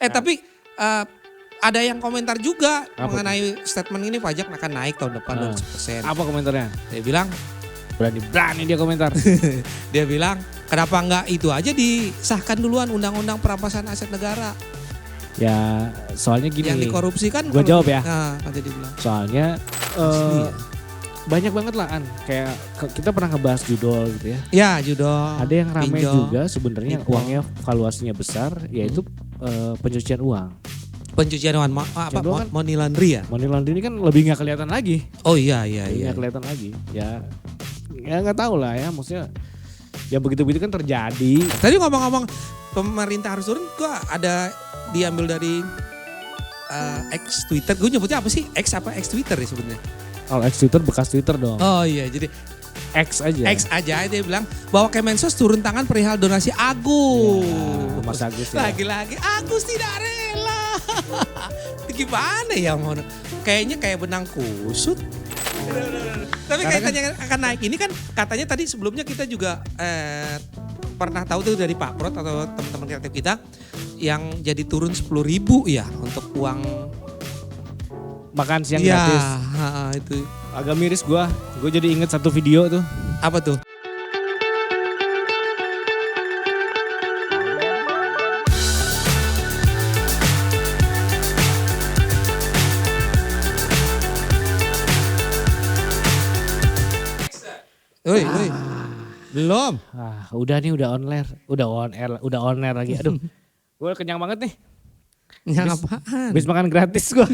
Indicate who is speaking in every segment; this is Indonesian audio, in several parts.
Speaker 1: Tapi ada yang komentar juga
Speaker 2: Apa
Speaker 1: mengenai statement ini pajak akan naik tahun depan 12%.
Speaker 2: Apa komentarnya?
Speaker 1: Dia bilang,
Speaker 2: Berani dia komentar.
Speaker 1: dia bilang kenapa enggak itu aja disahkan duluan undang-undang perampasan aset negara.
Speaker 2: Ya soalnya gini.
Speaker 1: Yang dikorupsi kan.
Speaker 2: Gua jawab ya.
Speaker 1: Nah, nanti dibilang.
Speaker 2: Soalnya
Speaker 1: Asli ya?
Speaker 2: banyak banget lah An. Kayak kita pernah ngebahas judol gitu ya.
Speaker 1: Ya judol.
Speaker 2: Ada yang ramai
Speaker 1: pinjol,
Speaker 2: juga sebenarnya
Speaker 1: nipo.
Speaker 2: uangnya valuasinya besar, yaitu pencucian uang.
Speaker 1: Pencucian uang
Speaker 2: kan-
Speaker 1: money laundry ya?
Speaker 2: Money laundry ini kan lebih nggak kelihatan lagi.
Speaker 1: Oh iya.
Speaker 2: Nggak kelihatan lagi. Ya nggak tahu lah ya, maksudnya yang begitu-begitu kan terjadi.
Speaker 1: Tadi ngomong-ngomong pemerintah harus turun, gua ada diambil dari X Twitter. Gue nyebutnya apa sih? X apa X Twitter ya sebenarnya?
Speaker 2: Kalau X Twitter bekas Twitter dong.
Speaker 1: Oh iya, jadi
Speaker 2: X aja.
Speaker 1: X aja dia bilang bahwa Kemensos turun tangan perihal donasi Agus.
Speaker 2: Ya, Mas Agus ya.
Speaker 1: Lagi-lagi Agus tidak rela. Itu gimana ya mau? Kayaknya kayak benang kusut. Tapi
Speaker 2: Karena
Speaker 1: kaitannya akan naik ini kan katanya tadi sebelumnya kita juga pernah tahu tuh dari Pak Prot atau teman-teman kreatif kita yang jadi turun 10.000 ya untuk uang
Speaker 2: Makan siang
Speaker 1: ya,
Speaker 2: gratis.
Speaker 1: itu
Speaker 2: Agak miris gue jadi inget satu video tuh.
Speaker 1: apa tuh? Woi. Belum.
Speaker 2: Udah nih udah on air lagi. Aduh. Gue kenyang banget nih.
Speaker 1: Yang apaan?
Speaker 2: Habis makan gratis gue.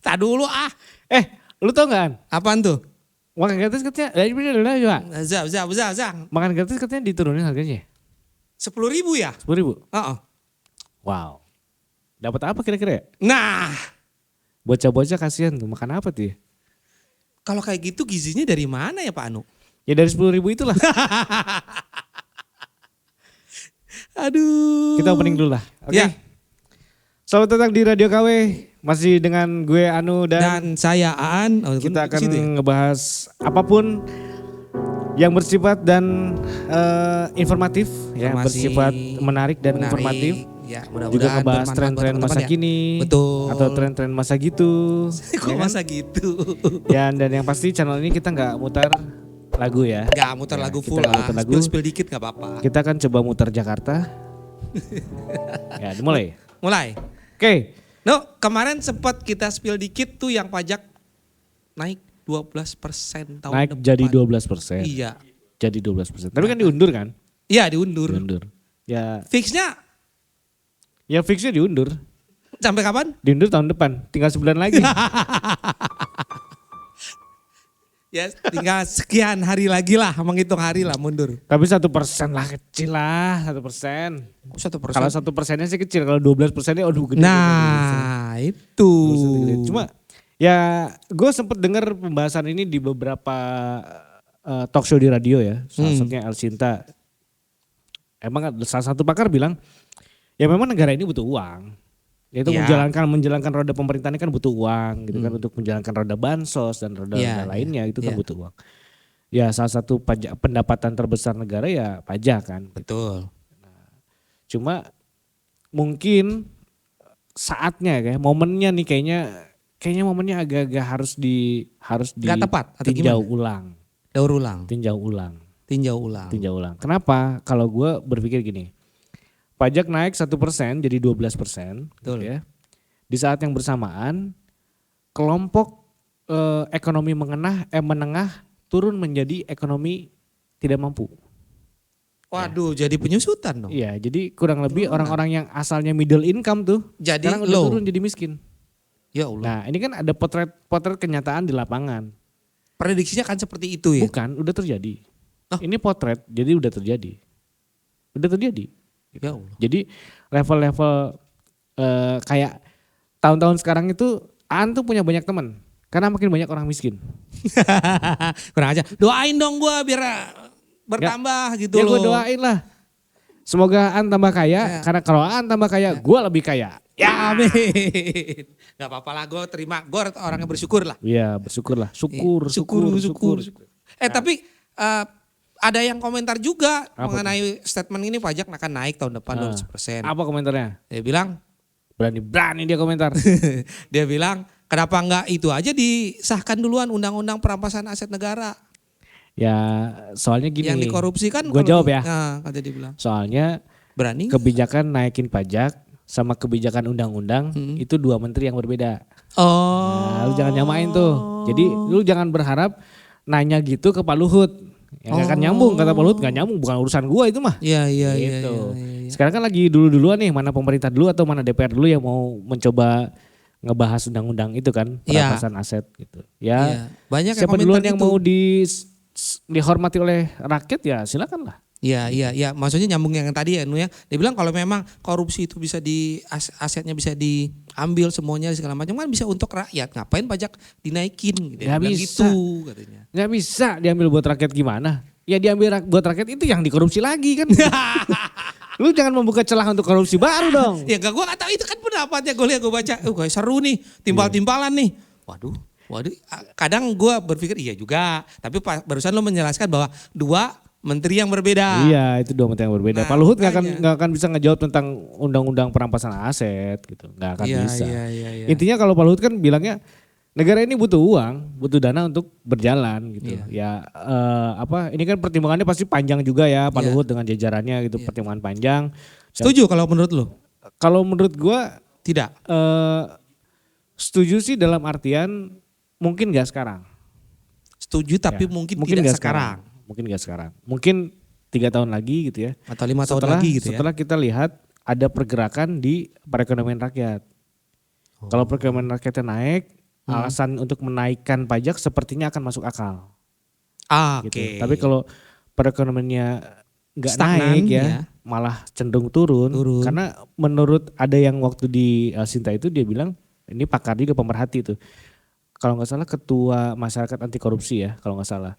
Speaker 1: Tak dulu ah.
Speaker 2: Lu tau gak An?
Speaker 1: Apaan tuh?
Speaker 2: Makan gratis katanya,
Speaker 1: Zang.
Speaker 2: makan gratis katanya diturunin harganya.
Speaker 1: 10.000 ya?
Speaker 2: 10.000.
Speaker 1: Heeh.
Speaker 2: Wow. Dapat apa kira-kira?
Speaker 1: Nah,
Speaker 2: Bocah-bocah kasihan tuh, makan apa tuh ya?
Speaker 1: kalau kayak gitu gizinya dari mana ya Pak Anu?
Speaker 2: Ya dari 10.000 itulah.
Speaker 1: Aduh.
Speaker 2: Kita opening dulu lah. Oke.
Speaker 1: Ya.
Speaker 2: Selamat datang di Radio KW. Masih dengan gue Anu dan
Speaker 1: saya Aan. Oh,
Speaker 2: kita akan
Speaker 1: situ ya?
Speaker 2: ngebahas apapun yang bersifat dan informatif, ya,
Speaker 1: Informasi
Speaker 2: bersifat menarik dan
Speaker 1: menarik.
Speaker 2: informatif.
Speaker 1: Ya,
Speaker 2: Juga
Speaker 1: mudah-mudahan
Speaker 2: ngebahas
Speaker 1: bermanfaat
Speaker 2: tren-tren
Speaker 1: buat
Speaker 2: masa
Speaker 1: teman-teman ya.
Speaker 2: kini.
Speaker 1: Betul.
Speaker 2: Atau tren-tren masa gitu.
Speaker 1: Kok
Speaker 2: ya kan?
Speaker 1: masa gitu?
Speaker 2: Ya, dan yang pasti channel ini kita nggak mutar lagu ya.
Speaker 1: Gak muter
Speaker 2: Ya,
Speaker 1: lagu
Speaker 2: kita
Speaker 1: full
Speaker 2: nggak
Speaker 1: lah.
Speaker 2: muter lagu.
Speaker 1: Spill dikit gak apa-apa.
Speaker 2: Kita akan coba muter Jakarta. Ya, dimulai.
Speaker 1: Mulai.
Speaker 2: Oke.
Speaker 1: No, kemarin sempat kita spill dikit tuh yang pajak naik 12% tahun
Speaker 2: Naik
Speaker 1: depan.
Speaker 2: jadi 12%.
Speaker 1: Iya.
Speaker 2: Jadi 12%. Tapi kan diundur kan?
Speaker 1: Iya diundur.
Speaker 2: Diundur. Ya,
Speaker 1: Fixnya
Speaker 2: fixnya diundur.
Speaker 1: sampai kapan?
Speaker 2: Diundur tahun depan. Tinggal sebulan lagi.
Speaker 1: Ya tinggal sekian hari lagi lah, menghitung hari lah mundur.
Speaker 2: Tapi 1% lah, kecil lah 1%.
Speaker 1: 1%.
Speaker 2: Kalau 1%-nya sih kecil, kalau 12%-nya aduh gede.
Speaker 1: Nah itu.
Speaker 2: Gede. Cuma ya gue sempet dengar pembahasan ini di beberapa talk show di radio ya. Salah satunya El Sinta. Emang salah satu pakar bilang ya memang negara ini butuh uang. Yaitu
Speaker 1: Ya.
Speaker 2: menjalankan roda pemerintahan ini kan butuh uang gitu kan, untuk menjalankan roda bansos dan roda
Speaker 1: Ya,
Speaker 2: lainnya itu kan
Speaker 1: ya.
Speaker 2: butuh uang. Ya salah satu pajak pendapatan terbesar negara ya pajak kan.
Speaker 1: Betul.
Speaker 2: Cuma mungkin saatnya kayak momennya nih kayaknya momennya agak-agak harus
Speaker 1: Gak tepat atau
Speaker 2: tinjau
Speaker 1: gimana?
Speaker 2: ulang.
Speaker 1: Daur ulang.
Speaker 2: Tinjau ulang.
Speaker 1: Tinjau ulang.
Speaker 2: Kenapa? Kalau gue berpikir gini. Pajak naik 1% jadi 12%.
Speaker 1: Betul.
Speaker 2: Ya. Di saat yang bersamaan kelompok ekonomi menengah turun menjadi ekonomi tidak mampu.
Speaker 1: Waduh jadi penyusutan dong.
Speaker 2: Iya, jadi kurang lebih orang-orang yang asalnya middle income tuh
Speaker 1: Jadi
Speaker 2: sekarang udah
Speaker 1: low.
Speaker 2: turun jadi miskin.
Speaker 1: Ya Allah.
Speaker 2: Nah, ini kan ada potret kenyataan di lapangan.
Speaker 1: Prediksinya kan seperti itu ya.
Speaker 2: Bukan, udah terjadi.
Speaker 1: Oh.
Speaker 2: Ini potret, jadi udah terjadi. Udah terjadi.
Speaker 1: Ya Allah.
Speaker 2: Jadi level-level kayak tahun-tahun sekarang itu Aan tuh punya banyak teman. Karena makin banyak orang miskin.
Speaker 1: Kurang aja. Doain dong gue biar bertambah gitu
Speaker 2: Ya
Speaker 1: loh.
Speaker 2: gue doain lah. Semoga Aan tambah kaya.
Speaker 1: Ya.
Speaker 2: Karena kalau Aan tambah kaya, gue lebih kaya.
Speaker 1: Ya amin. Gak apa-apa lah gue terima. Gue orang yang bersyukur lah.
Speaker 2: Iya bersyukur lah. Syukur.
Speaker 1: Tapi ada yang komentar juga
Speaker 2: Apa
Speaker 1: mengenai statement ini pajak akan naik tahun depan 12%.
Speaker 2: Apa komentarnya?
Speaker 1: Dia bilang,
Speaker 2: Berani dia komentar.
Speaker 1: dia bilang kenapa enggak itu aja disahkan duluan undang-undang perampasan aset negara.
Speaker 2: Ya soalnya gini.
Speaker 1: Yang dikorupsi kan.
Speaker 2: Gue jawab ya.
Speaker 1: Nah, kata dia bilang.
Speaker 2: Soalnya
Speaker 1: Berani.
Speaker 2: kebijakan naikin pajak sama kebijakan undang-undang itu dua menteri yang berbeda.
Speaker 1: Oh.
Speaker 2: Nah, lu jangan nyamain tuh. Jadi lu jangan berharap nanya gitu ke Pak Luhut. Ya nggak akan nyambung, kata Pak Luhut nggak nyambung, bukan urusan gua itu mah.
Speaker 1: Iya iya iya.
Speaker 2: Gitu.
Speaker 1: Iya.
Speaker 2: Sekarang kan lagi duluan nih, mana pemerintah dulu atau mana DPR dulu yang mau mencoba ngebahas undang-undang itu kan, perampasan aset gitu. Ya,
Speaker 1: Iya. Banyak
Speaker 2: siapa duluan yang mau dihormati oleh rakyat ya silakan lah.
Speaker 1: Iya iya iya, maksudnya nyambung yang tadi ya Nu ya. Dia bilang kalau memang korupsi itu bisa asetnya bisa diambil semuanya segala macam kan bisa untuk rakyat. Ngapain pajak dinaikin gitu.
Speaker 2: Nggak bisa.
Speaker 1: Gitu katanya.
Speaker 2: Nggak bisa diambil buat rakyat gimana? Ya diambil buat rakyat itu yang dikorupsi lagi kan. Lu jangan membuka celah untuk korupsi baru dong.
Speaker 1: Ya gak, gue gak tahu itu kan pendapatnya, gue lihat gue baca, kayak seru nih, timbal-timbalan nih. Waduh, kadang gue berpikir iya juga, tapi barusan lo menjelaskan bahwa dua menteri yang berbeda.
Speaker 2: Iya, itu dua menteri yang berbeda.
Speaker 1: Nah,
Speaker 2: Pak Luhut
Speaker 1: makanya.
Speaker 2: nggak akan bisa ngejawab tentang undang-undang perampasan aset gitu, nggak akan bisa.
Speaker 1: Iya.
Speaker 2: Intinya kalau Pak Luhut kan bilangnya negara ini butuh uang, butuh dana untuk berjalan gitu.
Speaker 1: Iya.
Speaker 2: Ya ini kan pertimbangannya pasti panjang juga ya Pak
Speaker 1: Iya.
Speaker 2: Luhut dengan jajarannya gitu, pertimbangan panjang.
Speaker 1: Setuju kalau menurut lo?
Speaker 2: Kalau menurut gua
Speaker 1: Tidak.
Speaker 2: setuju sih dalam artian mungkin nggak sekarang.
Speaker 1: Setuju tapi
Speaker 2: Ya,
Speaker 1: mungkin
Speaker 2: mungkin
Speaker 1: tidak
Speaker 2: nggak
Speaker 1: sekarang.
Speaker 2: Mungkin gak sekarang. Mungkin 3 tahun lagi gitu ya.
Speaker 1: Atau 5 tahun lagi gitu ya.
Speaker 2: Setelah kita lihat ada pergerakan di perekonomian rakyat. Kalau perekonomian rakyatnya naik, alasan untuk menaikkan pajak sepertinya akan masuk akal.
Speaker 1: Oke.
Speaker 2: Gitu. Tapi kalau perekonomiannya nggak
Speaker 1: Stagnan,
Speaker 2: naik ya,
Speaker 1: ya.
Speaker 2: malah cenderung turun. Karena menurut ada yang waktu di Sinta itu dia bilang, ini pakar juga pemerhati itu. Kalau nggak salah ketua masyarakat anti korupsi ya, kalau nggak salah.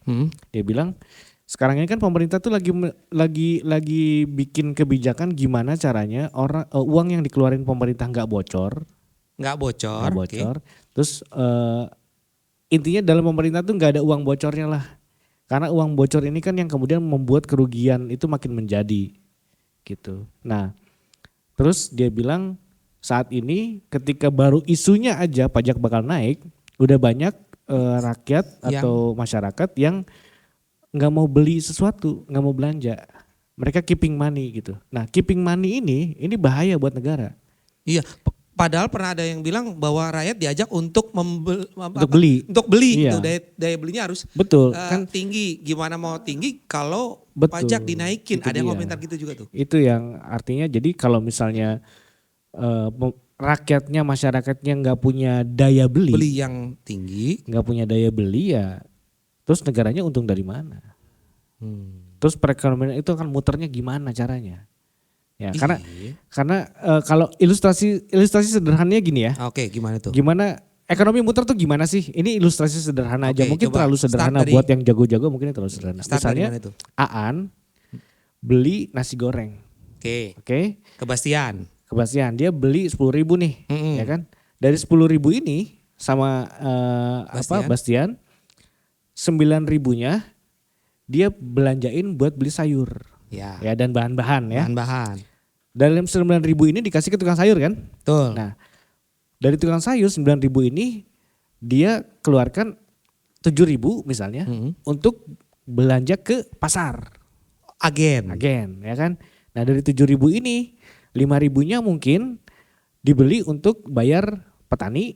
Speaker 2: Dia bilang sekarang ini kan pemerintah tuh lagi bikin kebijakan gimana caranya uang yang dikeluarin pemerintah nggak bocor.
Speaker 1: Nggak bocor.
Speaker 2: Oke. Terus intinya dalam pemerintah tuh nggak ada uang bocornya lah. Karena uang bocor ini kan yang kemudian membuat kerugian itu makin menjadi gitu. Nah, terus dia bilang saat ini ketika baru isunya aja pajak bakal naik, udah banyak rakyat atau masyarakat yang nggak mau beli sesuatu, nggak mau belanja. Mereka keeping money gitu. Nah, keeping money ini bahaya buat negara.
Speaker 1: Iya, padahal pernah ada yang bilang bahwa rakyat diajak untuk
Speaker 2: beli.
Speaker 1: Untuk beli
Speaker 2: Iya.
Speaker 1: gitu. Daya belinya harus
Speaker 2: Betul, kan
Speaker 1: tinggi. Gimana mau tinggi kalau
Speaker 2: Betul,
Speaker 1: pajak dinaikin?
Speaker 2: itu
Speaker 1: Ada yang
Speaker 2: dia.
Speaker 1: komentar gitu juga tuh.
Speaker 2: Itu yang artinya jadi kalau misalnya rakyatnya, masyarakatnya nggak punya daya beli,
Speaker 1: Yang tinggi.
Speaker 2: nggak punya daya beli ya, terus negaranya untung dari mana? Terus perekonomian itu akan muternya gimana caranya? Ya karena kalau ilustrasi sederhananya gini ya.
Speaker 1: Oke, gimana tuh?
Speaker 2: Gimana ekonomi muter tuh gimana sih? Ini ilustrasi sederhana aja.
Speaker 1: Oke,
Speaker 2: Mungkin
Speaker 1: coba
Speaker 2: terlalu sederhana
Speaker 1: start dari-
Speaker 2: buat yang jago-jago, mungkin terlalu sederhana.
Speaker 1: Start dari
Speaker 2: Misalnya
Speaker 1: mana tuh?
Speaker 2: Aan beli nasi goreng.
Speaker 1: Oke,
Speaker 2: Oke.
Speaker 1: Kebastian.
Speaker 2: Kebastian dia beli 10.000 nih, ya kan? Dari 10.000 ini sama Bastian 9.000-nya dia belanjain buat beli sayur.
Speaker 1: Ya.
Speaker 2: Ya dan bahan-bahan ya.
Speaker 1: Bahan-bahan.
Speaker 2: Dalam 9.000 ini dikasih ke tukang sayur kan?
Speaker 1: Betul.
Speaker 2: Nah, dari tukang sayur 9.000 ini dia keluarkan 7.000 misalnya untuk belanja ke pasar.
Speaker 1: Agen.
Speaker 2: Ya kan? Nah, dari 7.000 ini 5.000-nya mungkin dibeli untuk bayar petani,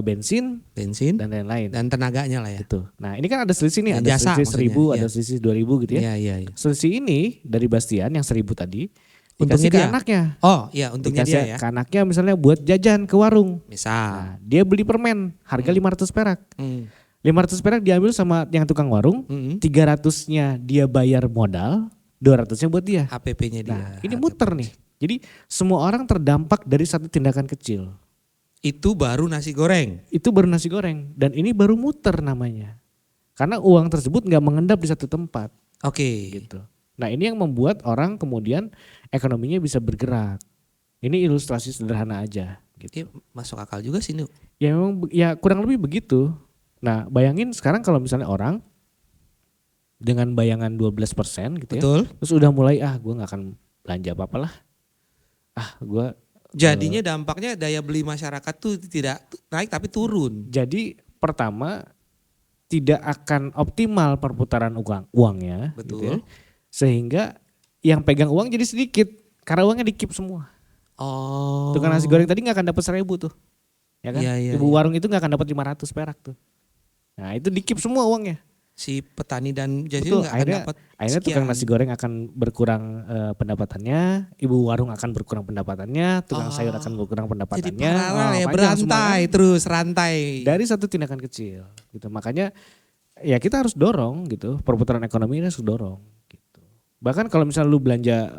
Speaker 2: bensin
Speaker 1: bensin,
Speaker 2: dan lain-lain.
Speaker 1: dan tenaganya lah ya.
Speaker 2: Gitu. Nah, ini kan ada selisih nih,
Speaker 1: Ya,
Speaker 2: ada
Speaker 1: jasa
Speaker 2: selisih 1.000,
Speaker 1: maksudnya,
Speaker 2: ada selisih 2.000 gitu ya.
Speaker 1: Iya.
Speaker 2: Selisih ini dari Bastian yang 1.000 tadi
Speaker 1: Untungnya
Speaker 2: dikasih ke
Speaker 1: dia.
Speaker 2: anaknya.
Speaker 1: Oh iya, untungnya
Speaker 2: Dikasih
Speaker 1: dia ya.
Speaker 2: ke anaknya misalnya buat jajan ke warung.
Speaker 1: Misal.
Speaker 2: Nah, dia beli permen harga 500 perak.
Speaker 1: Hmm.
Speaker 2: 500 perak diambil sama yang tukang warung, 300-nya dia bayar modal, 200-nya buat dia.
Speaker 1: HPP-nya dia.
Speaker 2: Nah, ini muter nih. Jadi semua orang terdampak dari satu tindakan kecil.
Speaker 1: Itu baru nasi goreng.
Speaker 2: Itu baru nasi goreng dan ini baru muter namanya. Karena uang tersebut nggak mengendap di satu tempat
Speaker 1: Oke.
Speaker 2: gitu. Nah, ini yang membuat orang kemudian ekonominya bisa bergerak. Ini ilustrasi sederhana aja gitu.
Speaker 1: Ini masuk akal juga sih, Nu.
Speaker 2: Ya memang ya kurang lebih begitu. Nah, bayangin sekarang kalau misalnya orang dengan bayangan 12% gitu ya.
Speaker 1: Betul.
Speaker 2: Terus udah mulai gue gak akan belanja apa-apa lah. Gue
Speaker 1: Jadinya dampaknya daya beli masyarakat tuh tidak naik tapi turun.
Speaker 2: jadi pertama tidak akan optimal perputaran uangnya.
Speaker 1: Betul.
Speaker 2: Gitu ya. Sehingga yang pegang uang jadi sedikit karena uangnya di-keep semua.
Speaker 1: Oh.
Speaker 2: Tukang nasi goreng tadi gak akan dapat 1.000 tuh. Ya kan?
Speaker 1: Iya,
Speaker 2: Ibu
Speaker 1: iya.
Speaker 2: warung itu gak akan dapat 500 perak tuh. Nah itu di-keep semua uangnya.
Speaker 1: Si petani dan jadi
Speaker 2: Betul,
Speaker 1: nggak akan dapat
Speaker 2: akhirnya tukang nasi goreng akan berkurang pendapatannya, ibu warung akan berkurang pendapatannya, tukang sayur akan berkurang
Speaker 1: Jadi
Speaker 2: pendapatannya.
Speaker 1: paralel ya,
Speaker 2: panjang semua
Speaker 1: berantai
Speaker 2: kan.
Speaker 1: terus rantai.
Speaker 2: Dari satu tindakan kecil gitu. Makanya ya kita harus dorong gitu, perputaran ekonomi ini harus dorong gitu. Bahkan kalau misalnya lu belanja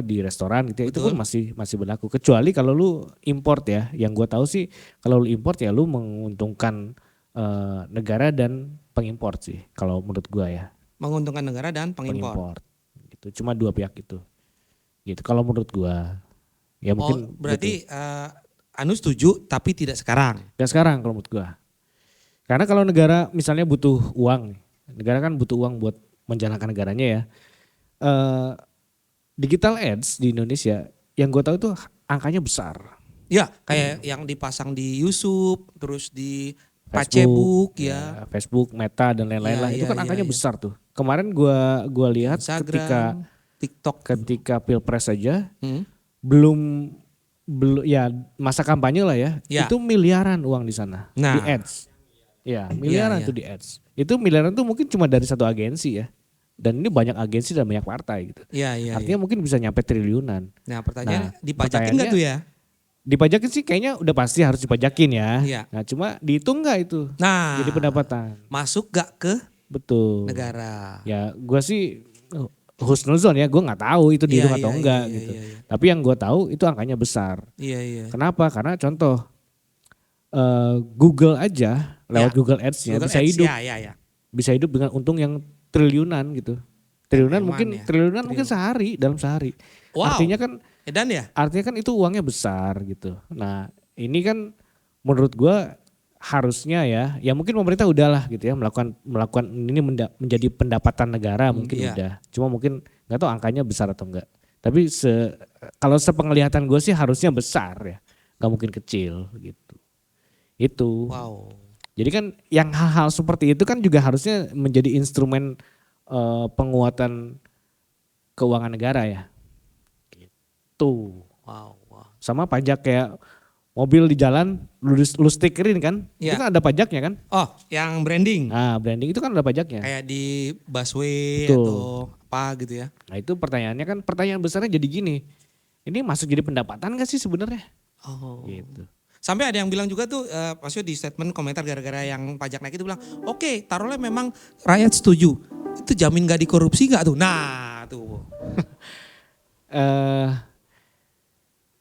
Speaker 2: di restoran gitu ya, itu pun masih berlaku. Kecuali kalau lu import ya, yang gua tahu sih kalau lu import ya lu menguntungkan negara dan pengimpor sih kalau menurut gua ya.
Speaker 1: Menguntungkan negara dan pengimpor.
Speaker 2: Gitu. Cuma dua pihak itu. Gitu kalau menurut gua. Ya mungkin
Speaker 1: berarti Anu setuju tapi tidak sekarang.
Speaker 2: Ya sekarang kalau menurut gua. Karena kalau negara misalnya butuh uang, negara kan butuh uang buat menjalankan negaranya ya. Digital ads di Indonesia yang gua tahu itu angkanya besar.
Speaker 1: Ya, kayak yang dipasang di YouTube, terus di Facebook ya.
Speaker 2: Facebook, Meta dan lain-lain lah. Itu kan angkanya
Speaker 1: ya.
Speaker 2: besar tuh. Kemarin gua lihat
Speaker 1: Instagram, TikTok,
Speaker 2: ketika Pilpres aja belum ya masa kampanye lah ya. Itu miliaran uang di sana di ads. Ya, miliaran tuh di ads. Itu miliaran tuh mungkin cuma dari satu agensi ya. Dan ini banyak agensi dan banyak partai gitu. Artinya mungkin bisa nyampe triliunan.
Speaker 1: Nah, pertanyaannya dipajakin enggak tuh ya?
Speaker 2: Dipajakin sih kayaknya udah pasti harus dipajakin ya.
Speaker 1: Iya.
Speaker 2: Nah cuma dihitung gak itu jadi pendapatan.
Speaker 1: Masuk gak ke negara.
Speaker 2: Ya gue sih husnuzon ya, gue gak tahu itu dihitung atau enggak gitu. Tapi yang gue tahu itu angkanya besar. Kenapa? Karena contoh Google aja lewat Google Ads-nya bisa hidup. Bisa hidup dengan untung yang triliunan gitu. Triliunan mungkin sehari, dalam sehari.
Speaker 1: Wow.
Speaker 2: Artinya kan
Speaker 1: edan ya?
Speaker 2: Artinya kan itu uangnya besar gitu. Nah ini kan menurut gue harusnya ya mungkin pemerintah udahlah gitu ya melakukan ini menjadi pendapatan negara mungkin udah. Cuma mungkin nggak tahu angkanya besar atau enggak. Tapi kalau sepenglihatan gue sih harusnya besar ya, nggak mungkin kecil gitu. Itu.
Speaker 1: Wow.
Speaker 2: Jadi kan yang hal-hal seperti itu kan juga harusnya menjadi instrumen penguatan keuangan negara ya. Tuh.
Speaker 1: Wow.
Speaker 2: Sama pajak kayak mobil di jalan lu stikerin kan. Itu kan ada pajaknya kan.
Speaker 1: Oh yang branding.
Speaker 2: Nah branding itu kan ada pajaknya.
Speaker 1: Kayak di busway atau apa gitu ya.
Speaker 2: Nah itu pertanyaan besarnya jadi gini. Ini masuk jadi pendapatan gak sih sebenarnya?
Speaker 1: Oh.
Speaker 2: Gitu.
Speaker 1: Sampai ada yang bilang juga tuh maksudnya di statement komentar gara-gara yang pajak naik itu bilang oke, taruhlah memang rakyat setuju. Itu jamin gak dikorupsi gak tuh? Nah tuh.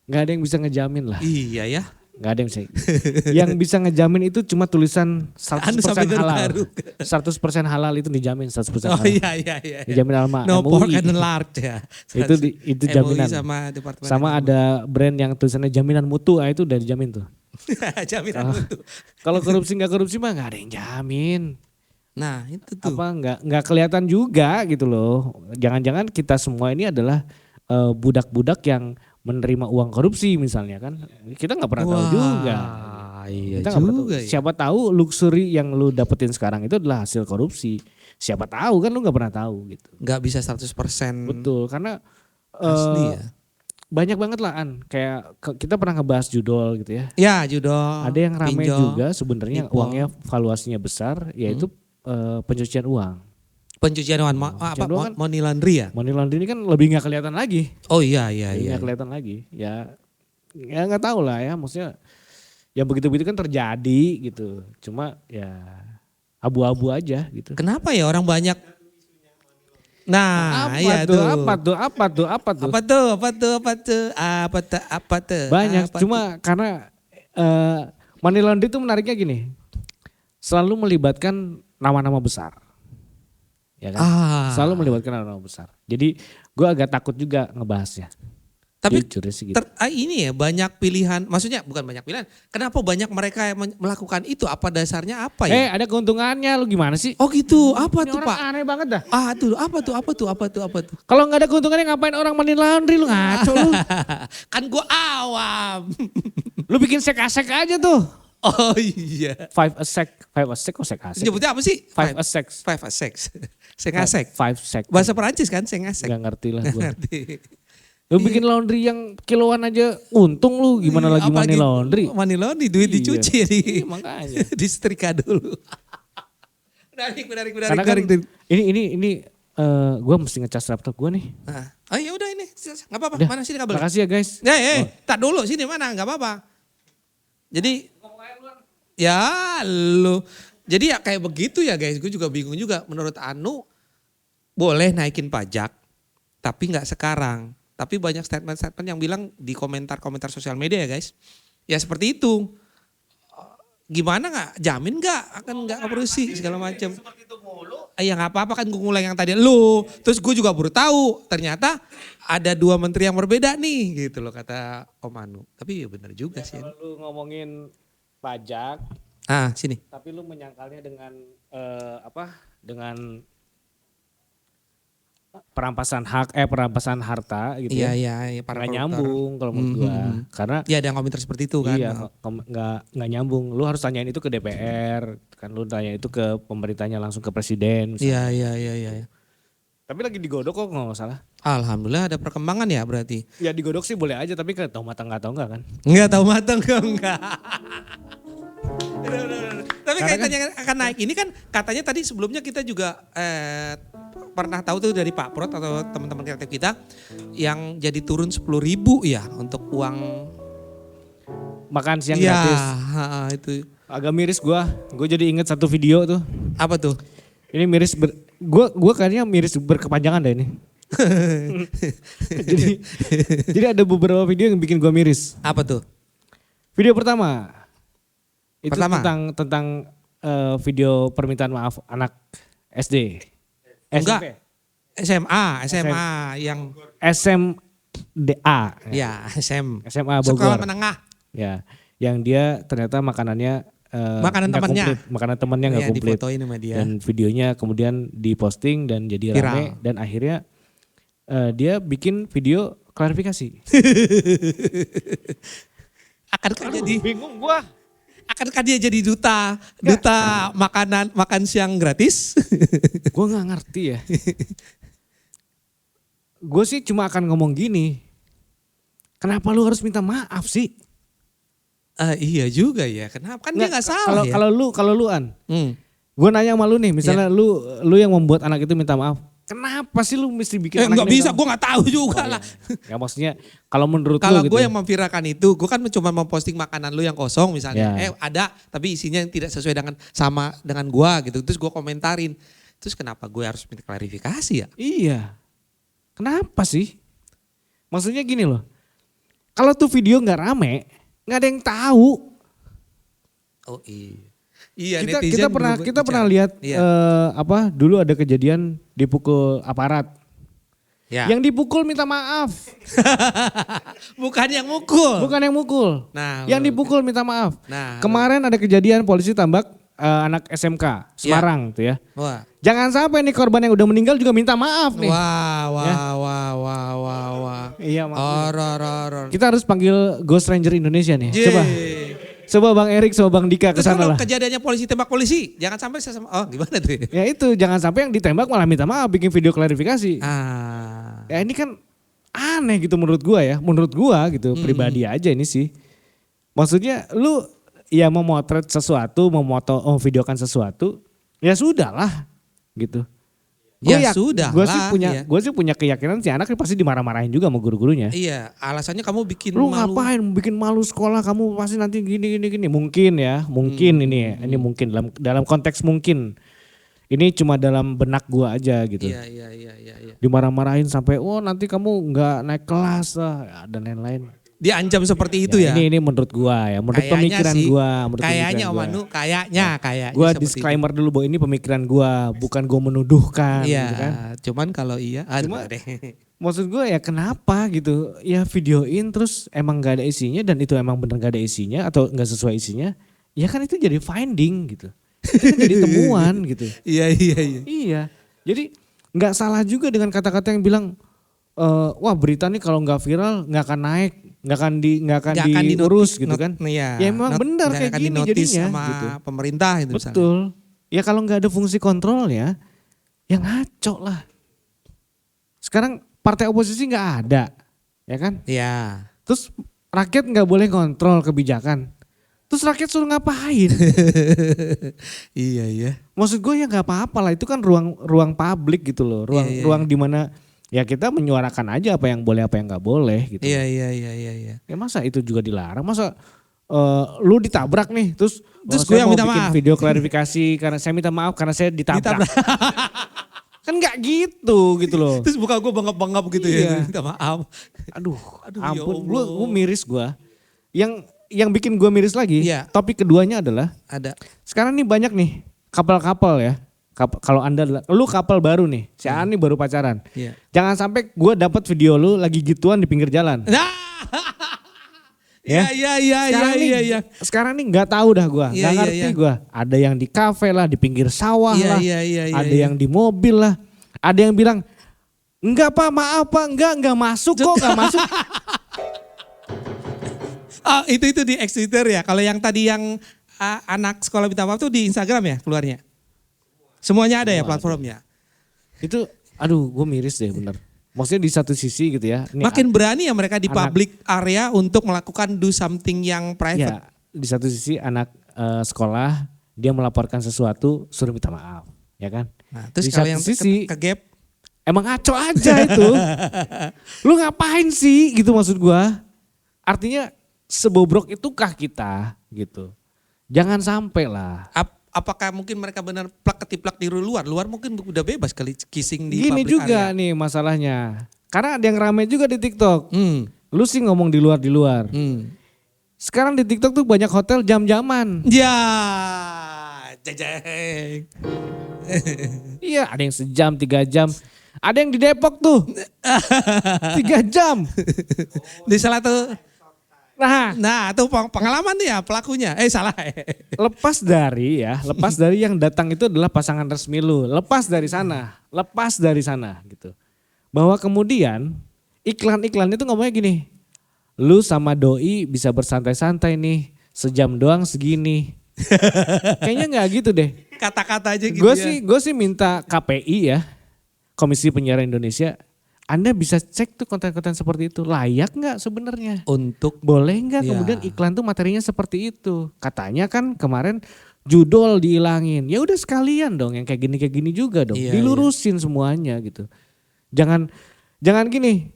Speaker 2: Nggak ada yang bisa ngejamin lah.
Speaker 1: Iya ya.
Speaker 2: Nggak ada yang bisa. Yang bisa ngejamin itu cuma tulisan 100% halal. 100% halal itu dijamin 100% halal.
Speaker 1: Oh iya.
Speaker 2: Dijamin sama
Speaker 1: No
Speaker 2: MUI.
Speaker 1: pork and lard ya.
Speaker 2: Itu jaminan.
Speaker 1: MUI
Speaker 2: sama ada brand yang tulisannya jaminan mutu, itu udah dijamin tuh.
Speaker 1: Jaminan mutu.
Speaker 2: Kalau korupsi nggak korupsi mah nggak ada yang jamin.
Speaker 1: Nah itu tuh.
Speaker 2: Nggak kelihatan juga gitu loh. Jangan-jangan kita semua ini adalah budak-budak yang menerima uang korupsi misalnya kan. Kita nggak pernah tahu juga.
Speaker 1: Iya
Speaker 2: Kita
Speaker 1: juga ya.
Speaker 2: Siapa tahu luxury yang lu dapetin sekarang itu adalah hasil korupsi. Siapa tahu kan lu nggak pernah tahu gitu.
Speaker 1: Nggak bisa 100%.
Speaker 2: Betul karena
Speaker 1: asli ya.
Speaker 2: Banyak banget lah kayak kita pernah ngebahas judol gitu ya.
Speaker 1: Ya judol.
Speaker 2: Ada yang ramai juga sebenarnya uangnya valuasinya besar yaitu pencucian uang.
Speaker 1: Pencucian uang, money laundry ya?
Speaker 2: Money laundry ini kan lebih nggak kelihatan lagi.
Speaker 1: Oh iya.
Speaker 2: Nggak kelihatan lagi. Ya nggak tahu lah ya, maksudnya ya begitu-begitu kan terjadi gitu. Cuma ya abu-abu aja gitu.
Speaker 1: Kenapa ya orang banyak? Nah,
Speaker 2: Apa tuh? Banyak. Cuma karena money laundry itu menariknya gini, selalu melibatkan nama-nama besar. Ya kan? Selalu melibatkan nama-nama besar. Jadi gue agak takut juga ngebahasnya.
Speaker 1: Tapi
Speaker 2: Jujur sih gitu.
Speaker 1: ini ya banyak pilihan, maksudnya bukan banyak pilihan. Kenapa banyak mereka yang melakukan itu? Apa dasarnya apa ya?
Speaker 2: Ada keuntungannya, lu gimana sih?
Speaker 1: Oh gitu, apa
Speaker 2: Ini
Speaker 1: tuh
Speaker 2: orang
Speaker 1: Pak?
Speaker 2: aneh banget dah.
Speaker 1: Apa tuh?
Speaker 2: Kalau nggak ada keuntungannya ngapain orang money laundry, lu ngaco lu.
Speaker 1: Kan gue awam.
Speaker 2: Lu bikin sek-asek aja tuh.
Speaker 1: Oh iya.
Speaker 2: Five a sec kok sek-asek.
Speaker 1: Nyebutnya apa sih?
Speaker 2: Five a sec.
Speaker 1: Five a sex. Sengasek.
Speaker 2: Five sec.
Speaker 1: Bahasa Perancis kan, sengasek.
Speaker 2: Gak ngerti lah gue.
Speaker 1: Ngerti.
Speaker 2: Lu bikin laundry yang kiloan aja untung lu, gimana lagi money laundry.
Speaker 1: Money laundry, duit dicuci ya
Speaker 2: makanya.
Speaker 1: disetrika dulu. menarik.
Speaker 2: Karena kan ini gue mesti ngecas laptop gue nih.
Speaker 1: Nah, oh ya udah ini, nggak apa-apa.
Speaker 2: Udah,
Speaker 1: Mana sini kabel?
Speaker 2: Makasih ya guys.
Speaker 1: Tak dulu sini mana, nggak apa-apa. Jadi, ya lu. Jadi ya kayak begitu ya guys. Gue juga bingung juga. Menurut Anu boleh naikin pajak, tapi nggak sekarang. Tapi banyak statement-statement yang bilang di komentar-komentar sosial media ya guys. Ya seperti itu. Gimana nggak? Jamin nggak akan nggak korupsi segala macam. Ya nggak apa-apa kan gue ngulang yang tadi lu. Terus gue juga baru tahu ternyata ada 2 menteri yang berbeda nih gitu loh kata Om Anu. Tapi ya benar juga sih.
Speaker 2: Kalau lu ngomongin pajak,
Speaker 1: Sini.
Speaker 2: tapi lu menyangkalnya dengan dengan perampasan perampasan harta gitu
Speaker 1: Iya,
Speaker 2: ya.
Speaker 1: para
Speaker 2: Nggak
Speaker 1: koruptor.
Speaker 2: nyambung kalau menurut gua. Karena
Speaker 1: Ya ada yang komentar seperti itu kan.
Speaker 2: iya nggak nyambung. Lu harus tanyain itu ke DPR, kan lu tanya itu ke pemerintahnya langsung ke presiden. misalnya.
Speaker 1: Iya.
Speaker 2: Tapi lagi digodok kok nggak salah.
Speaker 1: Alhamdulillah ada perkembangan ya berarti.
Speaker 2: Ya digodok sih boleh aja, tapi kan tahu matang nggak kan.
Speaker 1: Enggak tahu matang enggak. Tapi kaitannya akan naik ini kan katanya tadi sebelumnya kita juga pernah tahu tuh dari Pak Prot atau teman-teman kreatif kita yang jadi turun 10.000 ya untuk uang
Speaker 2: Makan siang
Speaker 1: ya,
Speaker 2: gratis.
Speaker 1: Itu.
Speaker 2: Agak miris gua jadi inget satu video tuh.
Speaker 1: Apa tuh?
Speaker 2: Ini miris gua kayaknya miris berkepanjangan deh ini. jadi ada beberapa video yang bikin gua miris.
Speaker 1: Apa tuh?
Speaker 2: Video pertama itu
Speaker 1: Pertama?
Speaker 2: tentang video permintaan maaf anak SD.
Speaker 1: Enggak. SMA yang
Speaker 2: SMDA.
Speaker 1: ya
Speaker 2: SMA Bogor.
Speaker 1: Sekolah menengah.
Speaker 2: Ya, yang dia ternyata makanannya
Speaker 1: Makanan
Speaker 2: nggak
Speaker 1: temannya.
Speaker 2: komplit. Makanan temannya nggak
Speaker 1: Ya,
Speaker 2: komplit.
Speaker 1: difotoin sama dia.
Speaker 2: Dan videonya kemudian diposting dan jadi
Speaker 1: Viral.
Speaker 2: rame dan akhirnya dia bikin video klarifikasi.
Speaker 1: Akankah jadi
Speaker 2: Bingung gua.
Speaker 1: akankah dia jadi duta makan siang gratis?
Speaker 2: Gue nggak ngerti ya. Gue sih cuma akan ngomong gini. Kenapa lu harus minta maaf sih?
Speaker 1: Iya juga ya. Kenapa? Kan dia nggak salah ya.
Speaker 2: Kalau lu An,
Speaker 1: Hmm.
Speaker 2: gue nanya sama lu nih, misalnya lu yang membuat anak itu minta maaf. Kenapa sih lu mesti bikin anak
Speaker 1: Nggak
Speaker 2: ini
Speaker 1: bisa,
Speaker 2: minta
Speaker 1: gue nggak tahu juga
Speaker 2: maaf?
Speaker 1: lah.
Speaker 2: Ya maksudnya kalau menurut
Speaker 1: Kalau
Speaker 2: lu
Speaker 1: gue
Speaker 2: gitu.
Speaker 1: yang memviralkan itu, gue kan cuma memposting makanan lu yang kosong misalnya.
Speaker 2: Ya.
Speaker 1: Ada, tapi isinya yang tidak sesuai dengan gue gitu. Terus gue komentarin. Terus kenapa gue harus minta klarifikasi ya?
Speaker 2: Iya. Kenapa sih? Maksudnya gini loh. Kalau tuh video nggak rame, nggak ada yang tahu.
Speaker 1: Oh iya. Iya,
Speaker 2: Kita
Speaker 1: netizen
Speaker 2: pernah
Speaker 1: berbicara.
Speaker 2: lihat
Speaker 1: Iya.
Speaker 2: dulu ada kejadian dipukul aparat.
Speaker 1: Ya.
Speaker 2: Yang dipukul minta maaf,
Speaker 1: Bukan yang mukul.
Speaker 2: bukan yang mukul.
Speaker 1: Nah,
Speaker 2: Yang dipukul minta maaf.
Speaker 1: Nah,
Speaker 2: Kemarin ada kejadian polisi tambak anak SMK Semarang tuh ya.
Speaker 1: wah.
Speaker 2: Jangan sampai nih korban yang udah meninggal juga minta maaf nih.
Speaker 1: Wah.
Speaker 2: Iya makanya.
Speaker 1: Horor.
Speaker 2: Kita harus panggil Ghost Ranger Indonesia nih.
Speaker 1: Yeay.
Speaker 2: Coba Bang Erik, coba Bang Dika ke
Speaker 1: Terus
Speaker 2: sana
Speaker 1: kalau
Speaker 2: lah.
Speaker 1: kejadiannya polisi tembak polisi, jangan sampai gimana tuh?
Speaker 2: Ya itu, jangan sampai yang ditembak malah minta maaf bikin video klarifikasi. Ya ini kan aneh gitu menurut gua ya. Menurut gua gitu, pribadi aja ini sih. Maksudnya lu ya memotret sesuatu, videokan sesuatu, ya sudahlah gitu.
Speaker 1: Sudah
Speaker 2: Gue sih
Speaker 1: lah,
Speaker 2: gue sih punya keyakinan si anak pasti dimarah-marahin juga sama guru-gurunya.
Speaker 1: Iya, alasannya kamu bikin
Speaker 2: Lu
Speaker 1: malu.
Speaker 2: ngapain bikin malu sekolah, kamu pasti nanti gini. Mungkin ya, mungkin ini mungkin dalam konteks mungkin. Ini cuma dalam benak gua aja gitu.
Speaker 1: Iya.
Speaker 2: Dimarah-marahin sampai nanti kamu nggak naik kelas lah dan lain-lain.
Speaker 1: diancam seperti itu ya.
Speaker 2: Ini menurut gua ya, menurut
Speaker 1: Kayaknya
Speaker 2: pemikiran
Speaker 1: sih,
Speaker 2: gua,
Speaker 1: kayaknya Om Anu, kayaknya
Speaker 2: Gua
Speaker 1: seperti
Speaker 2: disclaimer dulu bahwa ini pemikiran gua, bukan gua menuduhkan
Speaker 1: Iya,
Speaker 2: gitu kan.
Speaker 1: cuman kalau iya,
Speaker 2: Cuma
Speaker 1: deh.
Speaker 2: maksud gue ya kenapa gitu, ya videoin terus emang gak ada isinya dan itu emang bener gak ada isinya atau gak sesuai isinya, ya kan itu jadi finding gitu. Itu kan jadi temuan gitu.
Speaker 1: Iya.
Speaker 2: Iya, jadi gak salah juga dengan kata-kata yang bilang, wah berita nih kalau gak viral gak akan naik, gak akan diurus gitu kan.
Speaker 1: Iya,
Speaker 2: Ya emang benar kayak gini jadinya
Speaker 1: sama
Speaker 2: gitu.
Speaker 1: pemerintah gitu misalnya.
Speaker 2: Betul, ya kalau gak ada fungsi kontrolnya, ya ngaco lah. Sekarang partai oposisi nggak ada, ya kan?
Speaker 1: Iya.
Speaker 2: Terus rakyat nggak boleh kontrol kebijakan. Terus rakyat suruh ngapain?
Speaker 1: Iya.
Speaker 2: Maksud gue ya nggak apa-apa lah, itu kan ruang publik gitu loh, ruang di mana ya kita menyuarakan aja apa yang boleh apa yang nggak boleh gitu.
Speaker 1: Iya.
Speaker 2: Ya masa itu juga dilarang? Masa lu ditabrak nih, terus
Speaker 1: gue yang minta
Speaker 2: bikin
Speaker 1: maaf.
Speaker 2: video klarifikasi karena saya minta maaf karena saya ditabrak. Kan nggak gitu loh.
Speaker 1: Terus buka gue bangap-bangap gitu ya, minta maaf.
Speaker 2: Aduh
Speaker 1: Ya
Speaker 2: ampun,
Speaker 1: Allah.
Speaker 2: gue miris gue. Yang bikin gue miris lagi, topik keduanya adalah
Speaker 1: ada.
Speaker 2: Sekarang nih banyak nih kapal-kapal ya. Kalau lu kapal baru nih, si Ani baru pacaran.
Speaker 1: Iya.
Speaker 2: Jangan sampai gue dapat video lu lagi gituan di pinggir jalan.
Speaker 1: Nah. Iya.
Speaker 2: Sekarang nih nggak tahu dah gue, nggak ngerti gue. Ada yang di kafe lah, di pinggir sawah lah, ada yang di mobil lah, ada yang bilang enggak pak, maaf pak, enggak masuk kok, enggak masuk.
Speaker 1: Oh itu di X Twitter ya. Kalau yang tadi yang anak sekolah minta maaf tuh di Instagram ya keluarnya. Semuanya ada ya platformnya.
Speaker 2: Itu aduh gue miris deh bener. Maksudnya di satu sisi gitu ya.
Speaker 1: Makin berani ya mereka di public area untuk melakukan do something yang private.
Speaker 2: Ya, di satu sisi anak sekolah dia melaporkan sesuatu suruh minta maaf, ya kan?
Speaker 1: Nah, terus
Speaker 2: di
Speaker 1: kalau
Speaker 2: satu
Speaker 1: yang
Speaker 2: sisi
Speaker 1: ke gap,
Speaker 2: emang ngaco aja itu. Lu ngapain sih gitu maksud gua? Artinya sebobrok itukah kita gitu. Jangan sampai lah.
Speaker 1: Apakah mungkin mereka benar plak ketiplak di luar mungkin udah bebas kali kissing di
Speaker 2: Gini
Speaker 1: public
Speaker 2: juga
Speaker 1: area.
Speaker 2: nih masalahnya. Karena ada yang rame juga di TikTok. Lu sih ngomong di luar. Sekarang di TikTok tuh banyak hotel jam-jaman.
Speaker 1: Ya, jajeng.
Speaker 2: Iya, ada yang sejam, 3 jam. Ada yang di Depok tuh 3 jam.
Speaker 1: Di salah tuh.
Speaker 2: Nah,
Speaker 1: itu pengalaman nih ya pelakunya. Salah.
Speaker 2: lepas dari yang datang itu adalah pasangan resmi lu. Lepas dari sana gitu. Bahwa kemudian iklan-iklan itu ngomongnya gini. Lu sama doi bisa bersantai-santai nih, sejam doang segini. Kayaknya nggak gitu deh.
Speaker 1: Kata-kata aja gitu
Speaker 2: Gue sih minta KPI ya, Komisi Penyiaran Indonesia, Anda bisa cek tuh konten-konten seperti itu layak nggak sebenarnya?
Speaker 1: Untuk
Speaker 2: Boleh nggak kemudian iklan tuh materinya seperti itu? Katanya kan kemarin judul dihilangin. Ya udah sekalian dong yang kayak gini juga dong. Dilurusin semuanya gitu. Jangan gini.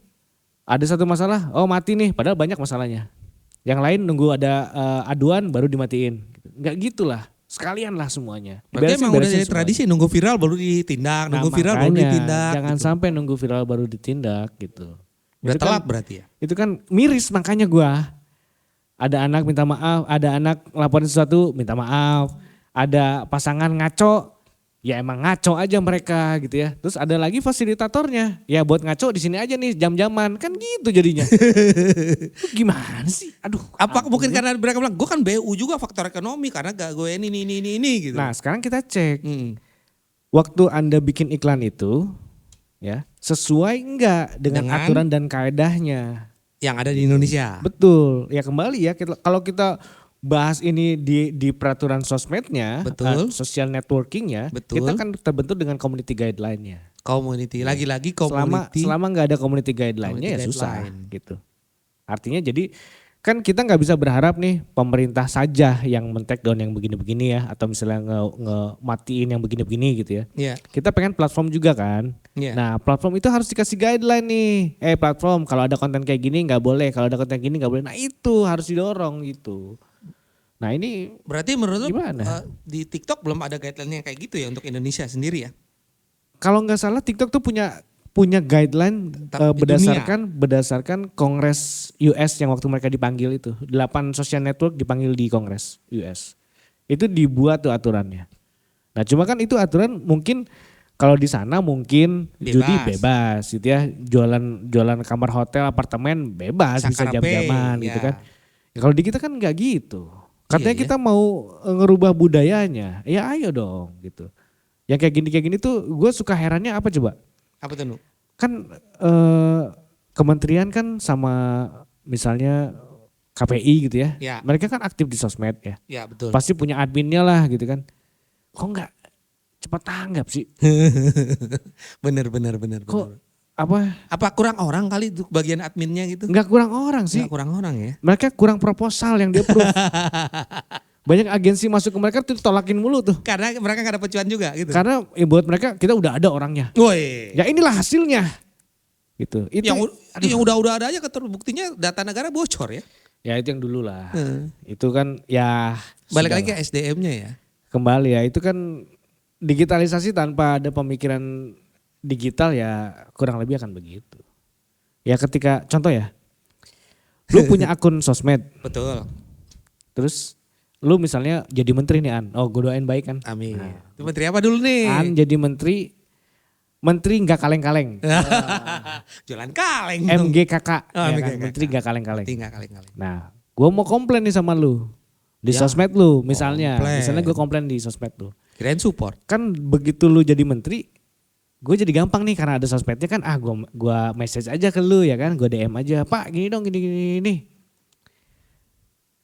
Speaker 2: Ada satu masalah, mati nih, padahal banyak masalahnya. Yang lain nunggu ada aduan baru dimatiin. Nggak gitulah. Sekalian lah semuanya.
Speaker 1: Berarti emang udah jadi tradisi nunggu viral baru ditindak,
Speaker 2: Jangan sampai nunggu viral baru ditindak gitu.
Speaker 1: Udah telat berarti ya?
Speaker 2: Itu kan miris, makanya gua. Ada anak minta maaf, ada anak laporin sesuatu minta maaf. Ada pasangan ngaco, ya emang ngaco aja mereka gitu ya. Terus ada lagi fasilitatornya, ya buat ngaco di sini aja nih jam-jaman, kan gitu jadinya. Gimana sih? Aduh.
Speaker 1: Apa mungkin karena mereka bilang, gue kan BU juga faktor ekonomi karena gak gue ini gitu.
Speaker 2: Nah sekarang kita cek, waktu Anda bikin iklan itu, ya sesuai enggak dengan aturan dan kaedahnya
Speaker 1: yang ada di Indonesia?
Speaker 2: Betul. Ya kembali ya, kalau kita bahas ini di peraturan sosmednya, social networkingnya, kita kan terbentuk dengan community guideline-nya.
Speaker 1: Lagi-lagi community.
Speaker 2: Selama nggak ada community guideline-nya ya susah gitu. Artinya jadi kan kita nggak bisa berharap nih pemerintah saja yang men-take down yang begini-begini ya, atau misalnya nge-matiin yang begini-begini gitu ya. Kita pengen platform juga kan. Nah platform itu harus dikasih guideline nih. Platform kalau ada konten kayak gini nggak boleh, kalau ada konten gini nggak boleh. Nah itu harus didorong gitu. Nah ini
Speaker 1: berarti menurut lu di TikTok belum ada guideline yang kayak gitu ya untuk Indonesia sendiri ya?
Speaker 2: Kalau nggak salah TikTok tuh punya punya guideline
Speaker 1: Di
Speaker 2: berdasarkan Kongres US yang waktu mereka dipanggil itu. 8 social network dipanggil di Kongres US. Itu dibuat tuh aturannya. Nah cuma kan itu aturan mungkin kalau di sana mungkin judi bebas gitu ya. Jualan kamar hotel, apartemen bebas, bisa jam-jaman gitu kan. Ya, kalau di kita kan nggak gitu. Katanya kita mau ngerubah budayanya. Ya ayo dong gitu. Yang kayak gini tuh gue suka herannya apa coba?
Speaker 1: Apa tuh, Nu?
Speaker 2: Kan kementerian kan sama misalnya KPI gitu ya. Mereka kan aktif di sosmed ya.
Speaker 1: Ya betul.
Speaker 2: Pasti punya adminnya lah gitu kan. Kok nggak cepat tanggap sih?
Speaker 1: bener.
Speaker 2: Kok apa
Speaker 1: kurang orang kali itu bagian adminnya gitu?
Speaker 2: Nggak kurang orang sih.
Speaker 1: Nggak kurang orang ya.
Speaker 2: Mereka kurang proposal yang dia approve. Banyak agensi masuk ke mereka tuh tolakin mulu tuh.
Speaker 1: Karena mereka gak dapat cuan juga gitu.
Speaker 2: Karena ya buat mereka kita udah ada orangnya.
Speaker 1: Woi.
Speaker 2: Ya inilah hasilnya. Gitu. Itu
Speaker 1: yang udah ada aja terbuktinya data negara bocor ya.
Speaker 2: Ya itu yang dulu lah. Itu kan ya.
Speaker 1: Balik lagi ke SDM-nya ya.
Speaker 2: Kembali ya itu kan digitalisasi tanpa ada pemikiran digital ya kurang lebih akan begitu. Ya ketika contoh ya. Lu punya akun sosmed.
Speaker 1: Betul.
Speaker 2: Terus lu misalnya jadi menteri nih An. Oh gue doain baik kan.
Speaker 1: Amin. Nah, itu menteri apa dulu nih?
Speaker 2: An jadi menteri nggak kaleng-kaleng.
Speaker 1: Jualan kaleng.
Speaker 2: MGKK. Ya kan? Menteri nggak kaleng-kaleng. Nah gue mau komplain nih sama lu. Di sosmed lu misalnya. Misalnya gue komplain di sosmed lu.
Speaker 1: Kirain support.
Speaker 2: Kan begitu lu jadi menteri. Gue jadi gampang nih karena ada sosmednya kan. Gue message aja ke lu ya kan. Gue DM aja. Pak gini dong gini.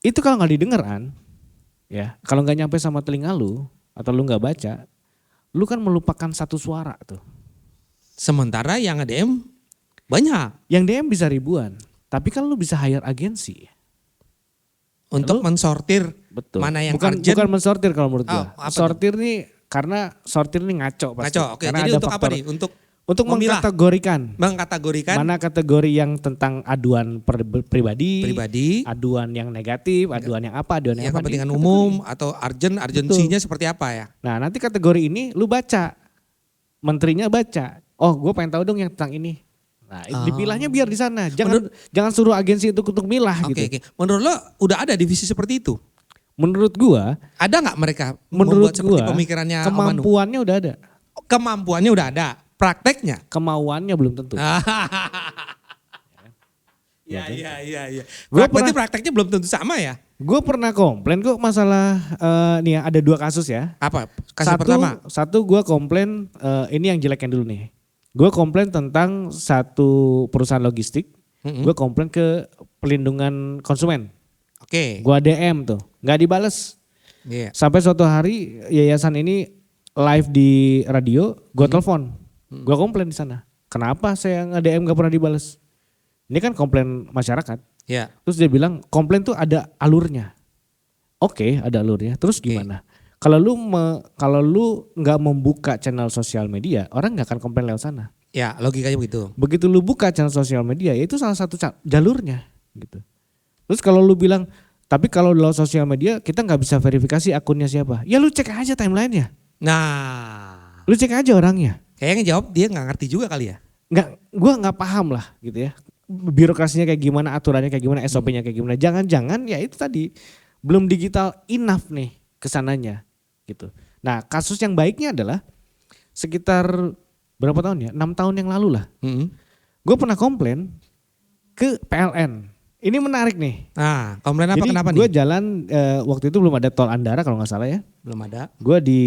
Speaker 2: Itu kalau nggak didengar An. Ya, kalau nggak nyampe sama telinga lu atau lu nggak baca, lu kan melupakan satu suara tuh.
Speaker 1: Sementara yang nge-DM banyak.
Speaker 2: Yang DM bisa ribuan, tapi kan lu bisa hire agensi.
Speaker 1: Untuk mensortir mana yang urgent.
Speaker 2: Bukan mensortir kalau menurut gua. Sortir nih karena sortir nih ngaco pasti.
Speaker 1: Ngaco, oke.
Speaker 2: Karena
Speaker 1: jadi
Speaker 2: ada
Speaker 1: untuk
Speaker 2: faktor,
Speaker 1: apa nih?
Speaker 2: Untuk mengkategorikan. Mana kategori yang tentang aduan pribadi, aduan yang negatif, aduan yang apa, aduan yang apa.
Speaker 1: Kepentingan umum atau urgensinya seperti apa ya.
Speaker 2: Nah nanti kategori ini lu baca, menterinya baca. Oh gue pengen tahu dong yang tentang ini. Nah dipilahnya biar di sana, jangan suruh agensi untuk milah gitu.
Speaker 1: Oke. Menurut lo udah ada divisi seperti itu?
Speaker 2: Menurut gua.
Speaker 1: Ada gak mereka
Speaker 2: membuat
Speaker 1: seperti pemikirannya
Speaker 2: kemampuannya udah ada.
Speaker 1: Kemampuannya udah ada. Prakteknya?
Speaker 2: Kemauannya belum tentu.
Speaker 1: Iya. Berarti prakteknya belum tentu sama ya?
Speaker 2: Gue pernah komplain kok masalah nih ya, ada 2 kasus ya.
Speaker 1: Apa? Kasus pertama?
Speaker 2: Satu gue komplain, ini yang jeleknya dulu nih. Gue komplain tentang satu perusahaan logistik. Gue komplain ke pelindungan konsumen.
Speaker 1: Oke.
Speaker 2: Gue DM tuh, gak dibales. Sampai suatu hari yayasan ini live di radio, gue telepon. Gue komplain di sana. Kenapa saya nge-DM gak pernah dibales? Ini kan komplain masyarakat.
Speaker 1: Ya.
Speaker 2: Terus dia bilang komplain tuh ada alurnya. Oke, ada alurnya. Terus gimana? Kalau lu nggak membuka channel sosial media, orang nggak akan komplain lewat sana.
Speaker 1: Ya, logikanya begitu.
Speaker 2: Begitu lu buka channel sosial media, ya itu salah satu jalurnya, gitu. Terus kalau lu bilang, tapi kalau lewat sosial media kita nggak bisa verifikasi akunnya siapa. Ya lu cek aja timelinenya.
Speaker 1: Nah,
Speaker 2: lu cek aja orangnya.
Speaker 1: Kayaknya jawab dia nggak ngerti juga kali ya.
Speaker 2: Gue nggak paham lah gitu ya. Birokrasinya kayak gimana, aturannya kayak gimana, SOP-nya kayak gimana. Jangan-jangan ya itu tadi belum digital enough nih kesananya gitu. Nah kasus yang baiknya adalah sekitar berapa tahun ya? 6 tahun yang lalu lah. Gue pernah komplain ke PLN. Ini menarik nih.
Speaker 1: Nah komplain apa?
Speaker 2: Jadi
Speaker 1: kenapa nih?
Speaker 2: Gue jalan waktu itu belum ada tol Andara kalau nggak salah ya.
Speaker 1: Belum ada.
Speaker 2: Gue di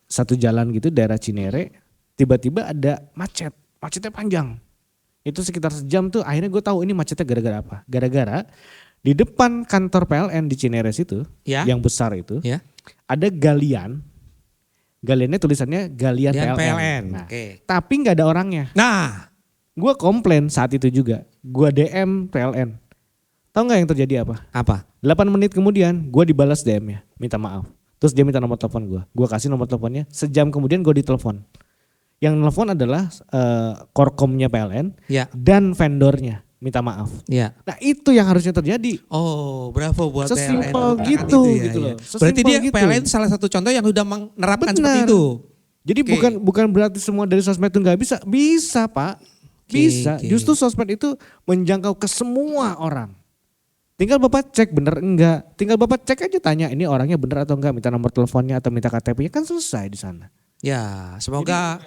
Speaker 2: satu jalan gitu daerah Cinere. Tiba-tiba ada macetnya panjang. Itu sekitar sejam tuh akhirnya gue tahu ini macetnya gara-gara apa. Gara-gara di depan kantor PLN di Cineres itu yang besar itu ada galiannya tulisannya galian PLN. Nah, tapi gak ada orangnya.
Speaker 1: Nah
Speaker 2: gue komplain saat itu juga. Gue DM PLN. Tahu gak yang terjadi apa?
Speaker 1: Apa?
Speaker 2: 8 menit kemudian gue dibalas DM-nya minta maaf. Terus dia minta nomor telepon gue. Gue kasih nomor teleponnya. Sejam kemudian gue ditelepon. Yang nelfon adalah korkomnya PLN dan vendornya minta maaf. Nah itu yang harusnya terjadi.
Speaker 1: Oh bravo buat
Speaker 2: sesimpel
Speaker 1: PLN.
Speaker 2: gitu loh.
Speaker 1: Berarti dia gitu. PLN salah satu contoh yang sudah menerapkan seperti itu.
Speaker 2: Jadi bukan berarti semua dari sosmed itu nggak bisa. Bisa Pak, bisa. Justru sosmed itu menjangkau ke semua orang. Tinggal Bapak cek bener enggak. Tinggal Bapak cek aja tanya ini orangnya bener atau enggak. Minta nomor teleponnya atau minta KTP-nya kan selesai di sana.
Speaker 1: Ya semoga.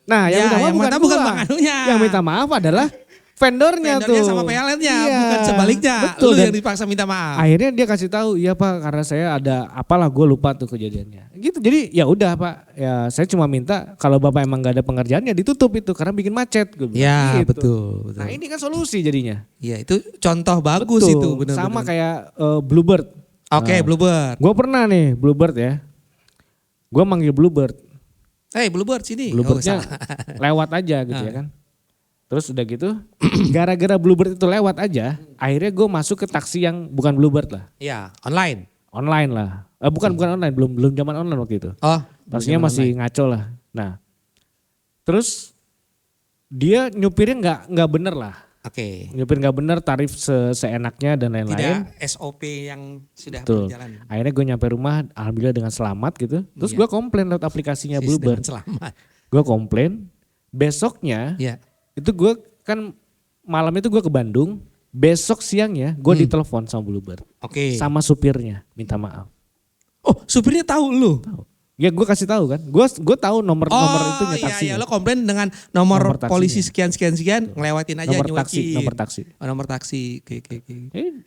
Speaker 2: Nah yang minta maaf bukan Bang Anunya. Yang minta maaf adalah vendornya tuh.
Speaker 1: Sama PLN-nya bukan sebaliknya.
Speaker 2: Betul.
Speaker 1: Lu yang dipaksa minta maaf.
Speaker 2: Akhirnya dia kasih tahu, iya Pak karena saya ada apalah gue lupa tuh kejadiannya. Gitu jadi ya udah Pak ya saya cuma minta kalau Bapak emang gak ada pengerjaan ya ditutup itu karena bikin macet.
Speaker 1: Ya
Speaker 2: gitu.
Speaker 1: betul.
Speaker 2: Nah ini kan solusi jadinya.
Speaker 1: Iya itu contoh bagus
Speaker 2: betul.
Speaker 1: Itu benar.
Speaker 2: Sama kayak Bluebird.
Speaker 1: Oke, Bluebird.
Speaker 2: Gue pernah nih Bluebird ya. Gue manggil Bluebird.
Speaker 1: Bluebird sini.
Speaker 2: Bluebirdnya lewat aja gitu ya kan. Terus udah gitu, gara-gara Bluebird itu lewat aja, akhirnya gue masuk ke taksi yang bukan Bluebird lah.
Speaker 1: Iya, online.
Speaker 2: Online lah. Bukan online, belum zaman online waktu itu.
Speaker 1: Oh,
Speaker 2: taksinya masih online. Ngaco lah. Nah, terus dia nyupirnya nggak bener lah.
Speaker 1: Oke.
Speaker 2: Nyupir nggak bener, tarif seenaknya dan lain-lain.
Speaker 1: Tidak SOP yang sudah
Speaker 2: berjalan. Akhirnya gue nyampe rumah, alhamdulillah dengan selamat gitu. Terus gue komplain lewat aplikasinya Bluebird.
Speaker 1: Selamat.
Speaker 2: Gue komplain. Besoknya.
Speaker 1: Iya.
Speaker 2: Itu gue kan malam itu gue ke Bandung, besok siangnya gue ditelepon sama Bluebird.
Speaker 1: Oke.
Speaker 2: Sama supirnya minta maaf.
Speaker 1: Oh supirnya tahu lu?
Speaker 2: Tahu. Ya gue kasih tahu kan, gue tahu nomor itu taksinya.
Speaker 1: Iya, lo komplain dengan nomor polisi sekian ngelewatin aja
Speaker 2: nomor taksi.
Speaker 1: Nomor taksi. Oke.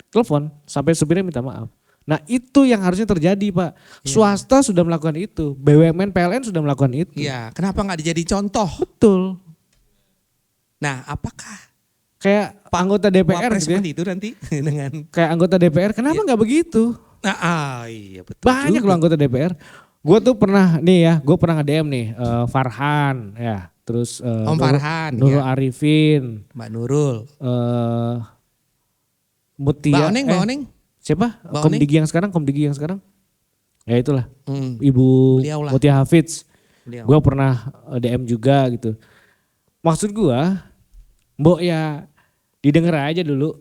Speaker 2: Telepon sampai supirnya minta maaf. Nah itu yang harusnya terjadi Pak. Swasta sudah melakukan itu, BUMN PLN sudah melakukan itu.
Speaker 1: Iya, kenapa nggak dijadi contoh?
Speaker 2: Betul.
Speaker 1: Nah, apakah
Speaker 2: kayak anggota DPR gitu ya?
Speaker 1: Seperti itu nanti dengan
Speaker 2: kayak anggota DPR, kenapa nggak begitu?
Speaker 1: Nah, iya betul.
Speaker 2: Banyak loh anggota DPR. Gue tuh pernah nih ya, gue pernah nge-DM nih Farhan ya, terus
Speaker 1: Om Farhan,
Speaker 2: Nurul Arifin,
Speaker 1: Mbak Nurul,
Speaker 2: Mutia,
Speaker 1: Mbak Oneng,
Speaker 2: siapa? Komdigi yang sekarang, ya itulah, Ibu Mutia Hafiz. Gue pernah DM juga gitu. Maksud gue, Mbok ya didengar aja dulu.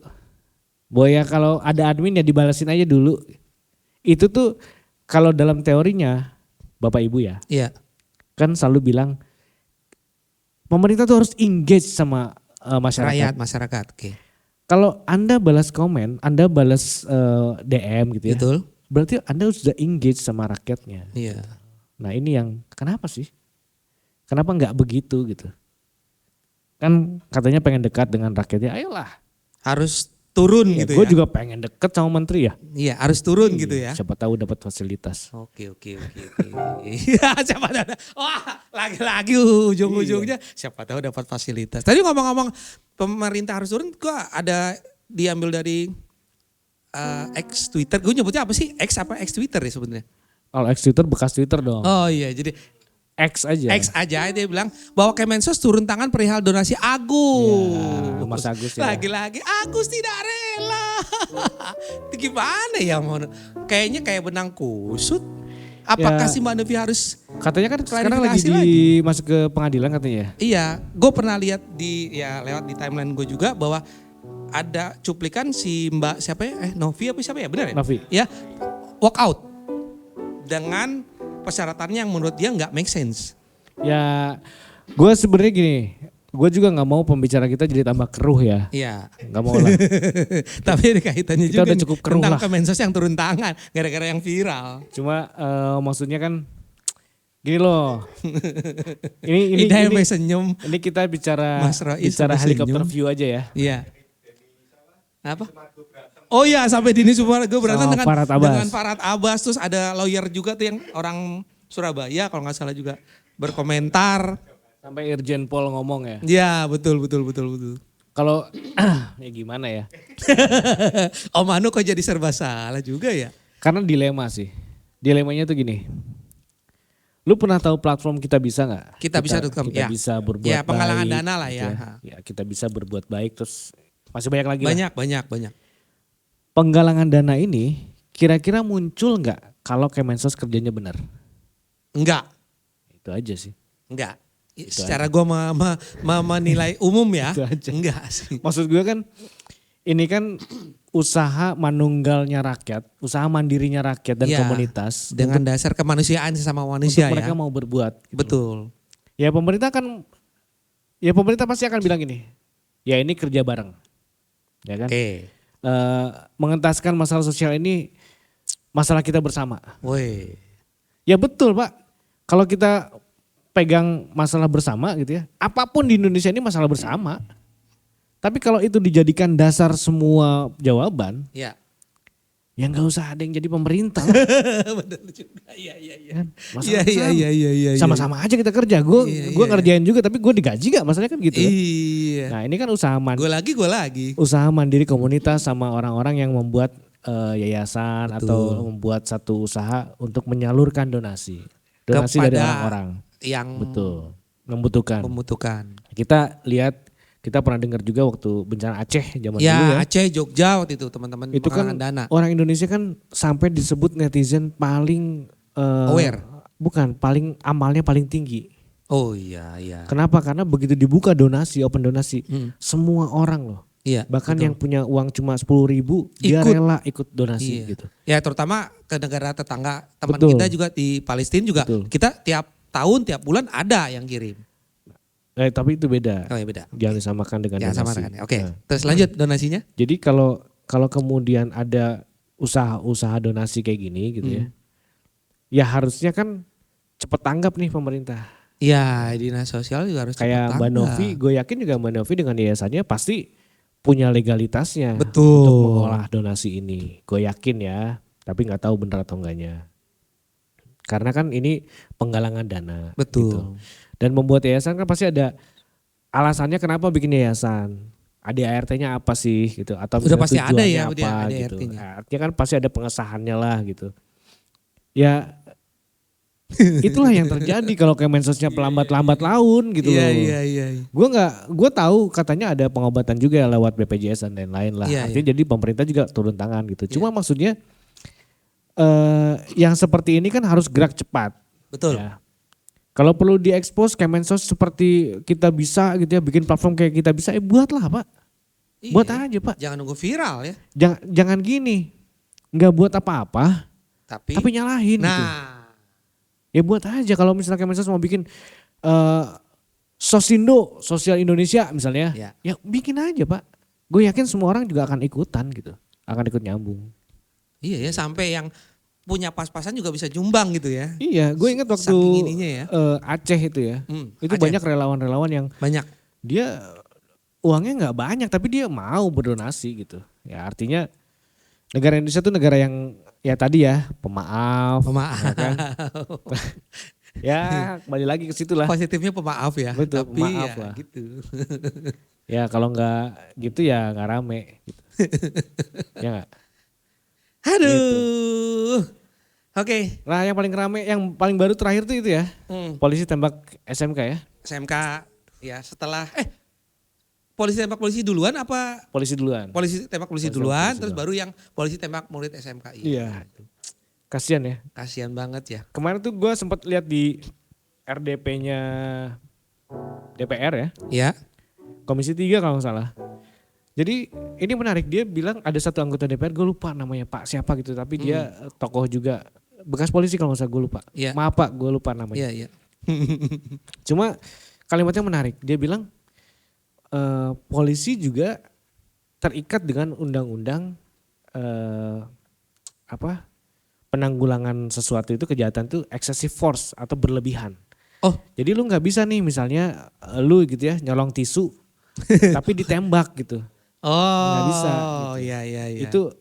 Speaker 2: Mbok ya kalau ada admin ya dibalasin aja dulu. Itu tuh kalau dalam teorinya Bapak Ibu ya.
Speaker 1: Iya.
Speaker 2: Kan selalu bilang pemerintah tuh harus engage sama masyarakat.
Speaker 1: Masyarakat. Oke.
Speaker 2: Kalau Anda balas komen, Anda balas DM gitu ya.
Speaker 1: Betul.
Speaker 2: Berarti Anda sudah engage sama rakyatnya.
Speaker 1: Iya.
Speaker 2: Nah ini yang kenapa sih? Kenapa nggak begitu gitu? Kan katanya pengen dekat dengan rakyatnya, ayolah.
Speaker 1: Harus turun gitu ya.
Speaker 2: Gue juga pengen deket sama menteri ya.
Speaker 1: Iya harus turun gitu ya.
Speaker 2: Siapa tahu dapat fasilitas.
Speaker 1: Oke. Iya siapa tahu. Wah lagi-lagi ujung-ujungnya siapa tahu dapat fasilitas. Tadi ngomong-ngomong pemerintah harus turun, gue ada diambil dari X Twitter. Gue nyebutnya apa sih? X apa X Twitter ya sebenarnya?
Speaker 2: Kalau X Twitter bekas Twitter dong.
Speaker 1: Oh iya jadi
Speaker 2: X aja
Speaker 1: dia bilang bahwa Kemensos turun tangan perihal donasi Agus.
Speaker 2: Ya, Mas Agus ya.
Speaker 1: Lagi-lagi Agus tidak rela. Itu gimana ya? Kayaknya kayak benang kusut. Apakah si Mbak Novi harus
Speaker 2: katanya kan sekarang lagi masuk ke pengadilan katanya.
Speaker 1: Iya, gue pernah lihat lewat di timeline gue juga bahwa ada cuplikan si Mbak siapa ya? Novi apa siapa ya? Benar ya?
Speaker 2: Novi.
Speaker 1: Ya, walk out dengan persyaratannya yang menurut dia nggak make sense.
Speaker 2: Ya, gue sebenarnya gini, gue juga nggak mau pembicaraan kita jadi tambah keruh ya.
Speaker 1: Iya.
Speaker 2: Nggak mau lah.
Speaker 1: Tapi ada kaitannya
Speaker 2: kita
Speaker 1: juga
Speaker 2: udah cukup keruh
Speaker 1: tentang
Speaker 2: lah.
Speaker 1: Kemensos yang turun tangan gara-gara yang viral.
Speaker 2: Cuma maksudnya kan gini loh. ini
Speaker 1: senyum.
Speaker 2: Ini kita bicara
Speaker 1: senyum.
Speaker 2: helikopter view aja ya.
Speaker 1: Iya. Apa? Oh iya sampai Dini Sumargo berantem dengan Farhad Abbas. Terus ada lawyer juga tuh yang orang Surabaya kalau nggak salah juga berkomentar.
Speaker 2: Sampai Irjen Pol ngomong ya.
Speaker 1: Iya betul.
Speaker 2: Kalau ya gimana ya.
Speaker 1: Om Anu kok jadi serba salah juga ya.
Speaker 2: Karena dilema sih. Dilemanya tuh gini. Lu pernah tahu platform Kita Bisa nggak?
Speaker 1: Kitabisa.com.
Speaker 2: Kita bisa berbuat
Speaker 1: ya, penggalangan
Speaker 2: baik,
Speaker 1: dana lah ya.
Speaker 2: Ya kita bisa berbuat baik terus masih banyak lagi.
Speaker 1: Banyak.
Speaker 2: Penggalangan dana ini kira-kira muncul nggak kalau Kemensos kerjanya benar?
Speaker 1: Enggak.
Speaker 2: Itu aja sih.
Speaker 1: Enggak. Secara gue menilai umum ya.
Speaker 2: Itu aja.
Speaker 1: Enggak sih.
Speaker 2: Maksud gue kan ini kan usaha manunggalnya rakyat, usaha mandirinya rakyat dan
Speaker 1: Iya,
Speaker 2: komunitas
Speaker 1: dengan dasar kemanusiaan sesama manusia
Speaker 2: untuk
Speaker 1: ya.
Speaker 2: mereka mau berbuat. Gitu.
Speaker 1: Betul.
Speaker 2: Ya pemerintah pasti akan bilang gini, ya ini kerja bareng, ya kan?
Speaker 1: Oke.
Speaker 2: Mengentaskan masalah sosial ini masalah kita bersama.
Speaker 1: Woi.
Speaker 2: Ya betul Pak, kalau kita pegang masalah bersama gitu ya, apapun di Indonesia ini masalah bersama. Tapi kalau itu dijadikan dasar semua jawaban,
Speaker 1: Ya.
Speaker 2: ya nggak usah ada yang jadi pemerintah.
Speaker 1: Betul juga. Iya.
Speaker 2: Kan?
Speaker 1: Iya.
Speaker 2: Sama-sama aja kita kerja. Gue ngerjain juga, tapi gue digaji gak? Masalahnya kan gitu. Kan?
Speaker 1: Iya.
Speaker 2: Nah ini kan usaha
Speaker 1: Gue lagi.
Speaker 2: usaha mandiri komunitas sama orang-orang yang membuat yayasan
Speaker 1: Betul.
Speaker 2: atau membuat satu usaha untuk menyalurkan donasi dari
Speaker 1: Kepada
Speaker 2: orang-orang
Speaker 1: yang
Speaker 2: betul membutuhkan. Kita pernah dengar juga waktu bencana Aceh zaman dulu ya.
Speaker 1: Aceh, Jogja waktu itu teman-teman
Speaker 2: Itu kan
Speaker 1: dana.
Speaker 2: orang Indonesia kan sampai disebut netizen paling
Speaker 1: Aware.
Speaker 2: Bukan, paling amalnya paling tinggi.
Speaker 1: Oh iya.
Speaker 2: Kenapa? Karena begitu dibuka donasi, open donasi, semua orang loh.
Speaker 1: Iya.
Speaker 2: Bahkan
Speaker 1: betul.
Speaker 2: yang punya uang cuma 10.000 dia rela ikut donasi gitu.
Speaker 1: Ya terutama ke negara tetangga teman
Speaker 2: Betul.
Speaker 1: kita juga di Palestina juga.
Speaker 2: Betul.
Speaker 1: Kita tiap tahun, tiap bulan ada yang kirim.
Speaker 2: Tapi itu beda.
Speaker 1: Oh ya beda.
Speaker 2: Jangan disamakan dengan
Speaker 1: Jangan
Speaker 2: donasi.
Speaker 1: samakan. Oke.
Speaker 2: Nah,
Speaker 1: Terus lanjut donasinya.
Speaker 2: jadi kalau kemudian ada usaha-usaha donasi kayak gini gitu ya. Ya harusnya kan cepet tanggap nih pemerintah.
Speaker 1: Iya, dinas sosial juga harus
Speaker 2: Kayak
Speaker 1: cepat
Speaker 2: Mbak
Speaker 1: tanggap.
Speaker 2: Novi, gue yakin juga Mbak Novi dengan yayasannya pasti punya legalitasnya
Speaker 1: Betul.
Speaker 2: untuk mengolah donasi ini. Gue yakin ya, tapi nggak tahu benar atau enggaknya. Karena kan ini penggalangan dana.
Speaker 1: Betul.
Speaker 2: Gitu. Dan membuat yayasan kan pasti ada alasannya kenapa bikin yayasan. ADART-nya apa sih gitu atau
Speaker 1: Udah pasti ada
Speaker 2: tujuannya
Speaker 1: ya
Speaker 2: apa gitu.
Speaker 1: ADART-nya.
Speaker 2: Artinya kan pasti ada pengesahannya lah gitu. Ya itulah yang terjadi kalau Kemensosnya pelambat-lambat laun gitu loh.
Speaker 1: Iya.
Speaker 2: Gue tahu katanya ada pengobatan juga lewat BPJS dan lain-lain lah.
Speaker 1: Iya,
Speaker 2: Artinya jadi pemerintah juga turun tangan gitu. Cuma maksudnya yang seperti ini kan harus gerak cepat.
Speaker 1: Betul.
Speaker 2: Ya. Kalau perlu diekspos Kemensos seperti kita bisa gitu ya, bikin platform kayak kita bisa, buatlah Pak.
Speaker 1: Iya.
Speaker 2: Buat aja Pak.
Speaker 1: Jangan nunggu viral ya.
Speaker 2: Jangan gini, nggak buat apa-apa, tapi nyalahin gitu. Ya buat aja kalau misalnya Kemensos mau bikin Sosindo, Sosial Indonesia misalnya, ya bikin aja Pak. Gue yakin semua orang juga akan ikutan gitu, akan ikut nyambung.
Speaker 1: Iya ya, sampai yang punya pas-pasan juga bisa nyumbang gitu ya.
Speaker 2: Iya, gue ingat waktu
Speaker 1: ya.
Speaker 2: Aceh itu ya, itu
Speaker 1: Aceh.
Speaker 2: banyak relawan-relawan yang
Speaker 1: banyak.
Speaker 2: Dia uangnya nggak banyak tapi dia mau berdonasi gitu. Ya artinya negara Indonesia tuh negara yang ya tadi ya pemaaf. Ya kan? Ya kembali lagi ke situ lah.
Speaker 1: Positifnya pemaaf ya.
Speaker 2: Betul,
Speaker 1: tapi
Speaker 2: pemaaf
Speaker 1: ya
Speaker 2: lah.
Speaker 1: gitu.
Speaker 2: Ya kalau nggak gitu ya nggak rame. Gitu. Ya nggak.
Speaker 1: Aduh.
Speaker 2: Gitu.
Speaker 1: Oke.
Speaker 2: Nah yang paling rame, yang paling baru terakhir tuh itu ya. Polisi tembak SMK ya.
Speaker 1: SMK ya setelah polisi tembak polisi duluan apa?
Speaker 2: Polisi duluan.
Speaker 1: Polisi tembak polisi duluan, terus baru yang polisi tembak murid SMK.
Speaker 2: Iya. Kasian ya.
Speaker 1: Kasian banget ya.
Speaker 2: Kemarin tuh gue sempat lihat di RDP-nya DPR ya.
Speaker 1: Iya.
Speaker 2: Komisi 3 kalau nggak salah. Jadi ini menarik, dia bilang ada satu anggota DPR, gue lupa namanya Pak siapa gitu, tapi dia tokoh juga, bekas polisi kalau nggak salah, gue lupa.
Speaker 1: Yeah.
Speaker 2: Maaf Pak, gue lupa namanya.
Speaker 1: Iya.
Speaker 2: Cuma kalimatnya menarik, dia bilang polisi juga terikat dengan undang-undang penanggulangan sesuatu itu, kejahatan itu excessive force atau berlebihan.
Speaker 1: Oh,
Speaker 2: jadi lu nggak bisa nih misalnya lu gitu ya nyolong tisu tapi ditembak gitu. Nggak bisa.
Speaker 1: Oh, iya.
Speaker 2: Itu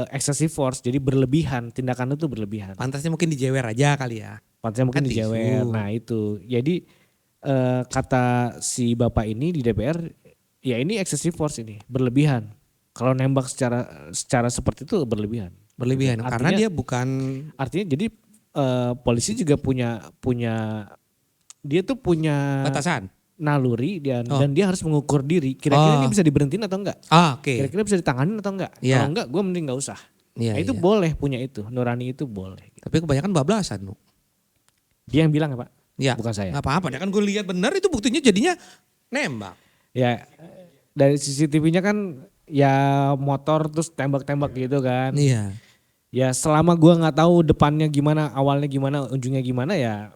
Speaker 2: excessive force, jadi berlebihan, tindakan itu berlebihan.
Speaker 1: Pantasnya mungkin dijewer aja kali ya.
Speaker 2: Pantasnya mungkin
Speaker 1: Kan
Speaker 2: dijewer.
Speaker 1: tisu.
Speaker 2: Nah itu, jadi kata si bapak ini di DPR, ya ini excessive force ini, berlebihan. Kalau nembak secara seperti itu berlebihan.
Speaker 1: Berlebihan, karena dia bukan.
Speaker 2: Artinya jadi polisi juga punya dia tuh punya
Speaker 1: Batasan.
Speaker 2: naluri dan dia harus mengukur diri. Kira-kira ini bisa diberhentiin atau enggak?
Speaker 1: Oke.
Speaker 2: Kira-kira bisa ditanganin atau enggak?
Speaker 1: Iya.
Speaker 2: Kalau enggak, gue mending nggak usah.
Speaker 1: Iya,
Speaker 2: Nah, itu boleh punya itu, nurani itu boleh.
Speaker 1: Tapi kebanyakan bablasan, Bu.
Speaker 2: Dia yang bilang ya Pak?
Speaker 1: Ya.
Speaker 2: Bukan saya.
Speaker 1: Gak apa-apa, kan gue lihat benar itu buktinya jadinya nembak.
Speaker 2: Ya dari CCTV-nya kan ya motor terus tembak-tembak gitu kan.
Speaker 1: Iya.
Speaker 2: Ya selama gua nggak tahu depannya gimana, awalnya gimana, ujungnya gimana ya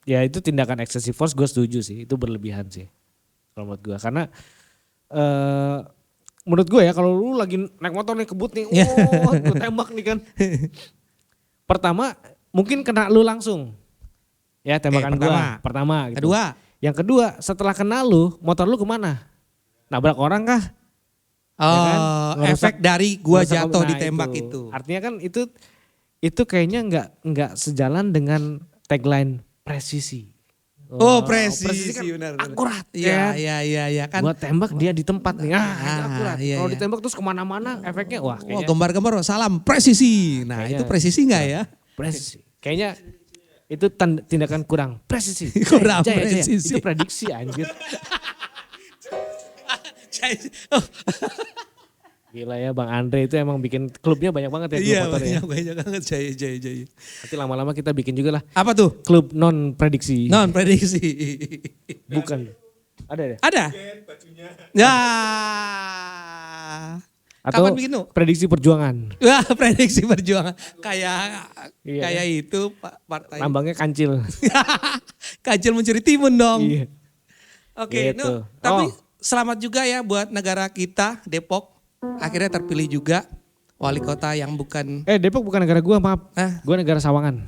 Speaker 2: itu tindakan excessive force gue setuju sih, itu berlebihan sih kalau menurut gua. Karena menurut gue ya kalau lu lagi naik motor nih kebut nih, gue tembak nih kan. Pertama mungkin kena lu langsung. Ya tembakan gua pertama gitu.
Speaker 1: Kedua.
Speaker 2: Yang kedua setelah kena lu, motor lu kemana? Nabrak orang kah?
Speaker 1: Oh,
Speaker 2: Ya kan?
Speaker 1: efek dari gua
Speaker 2: ngerusak
Speaker 1: jatuh
Speaker 2: nah,
Speaker 1: ditembak itu.
Speaker 2: Artinya kan itu kayaknya nggak sejalan dengan tagline presisi.
Speaker 1: Oh, presisi
Speaker 2: kan
Speaker 1: benar.
Speaker 2: akurat.
Speaker 1: Iya kan.
Speaker 2: Gua tembak dia di tempat nih. Itu akurat.
Speaker 1: Iya,
Speaker 2: Kalau
Speaker 1: iya.
Speaker 2: ditembak terus kemana-mana efeknya wah
Speaker 1: Oh,
Speaker 2: kayaknya
Speaker 1: gembar-gembar salam presisi. Nah,
Speaker 2: Kayaknya-
Speaker 1: itu presisi enggak ya?
Speaker 2: presisi. Kayaknya itu tindakan kurang presisi.
Speaker 1: Kurang
Speaker 2: Jaya.
Speaker 1: presisi.
Speaker 2: Itu prediksi anjir.
Speaker 1: Oh,
Speaker 2: Gila ya Bang Andre itu emang bikin klubnya banyak banget ya klub
Speaker 1: iya,
Speaker 2: motor ya.
Speaker 1: banyak banget jaya.
Speaker 2: Nanti lama-lama kita bikin juga lah
Speaker 1: Apa tuh?
Speaker 2: klub non prediksi.
Speaker 1: Non prediksi.
Speaker 2: Bukan. Ada ya?
Speaker 1: Ada? Ya.
Speaker 2: Atau
Speaker 1: Kapan bikin tuh?
Speaker 2: prediksi perjuangan.
Speaker 1: Wah, prediksi perjuangan. Kayak
Speaker 2: Iya.
Speaker 1: kayak itu partai.
Speaker 2: Lambangnya kancil.
Speaker 1: Kancil mencuri timun dong.
Speaker 2: Iya.
Speaker 1: Oke,
Speaker 2: Gitu.
Speaker 1: tapi selamat juga ya buat negara kita Depok. Akhirnya terpilih juga wali kota yang bukan.
Speaker 2: Depok bukan negara gua, maaf.
Speaker 1: Hah?
Speaker 2: Gua negara Sawangan.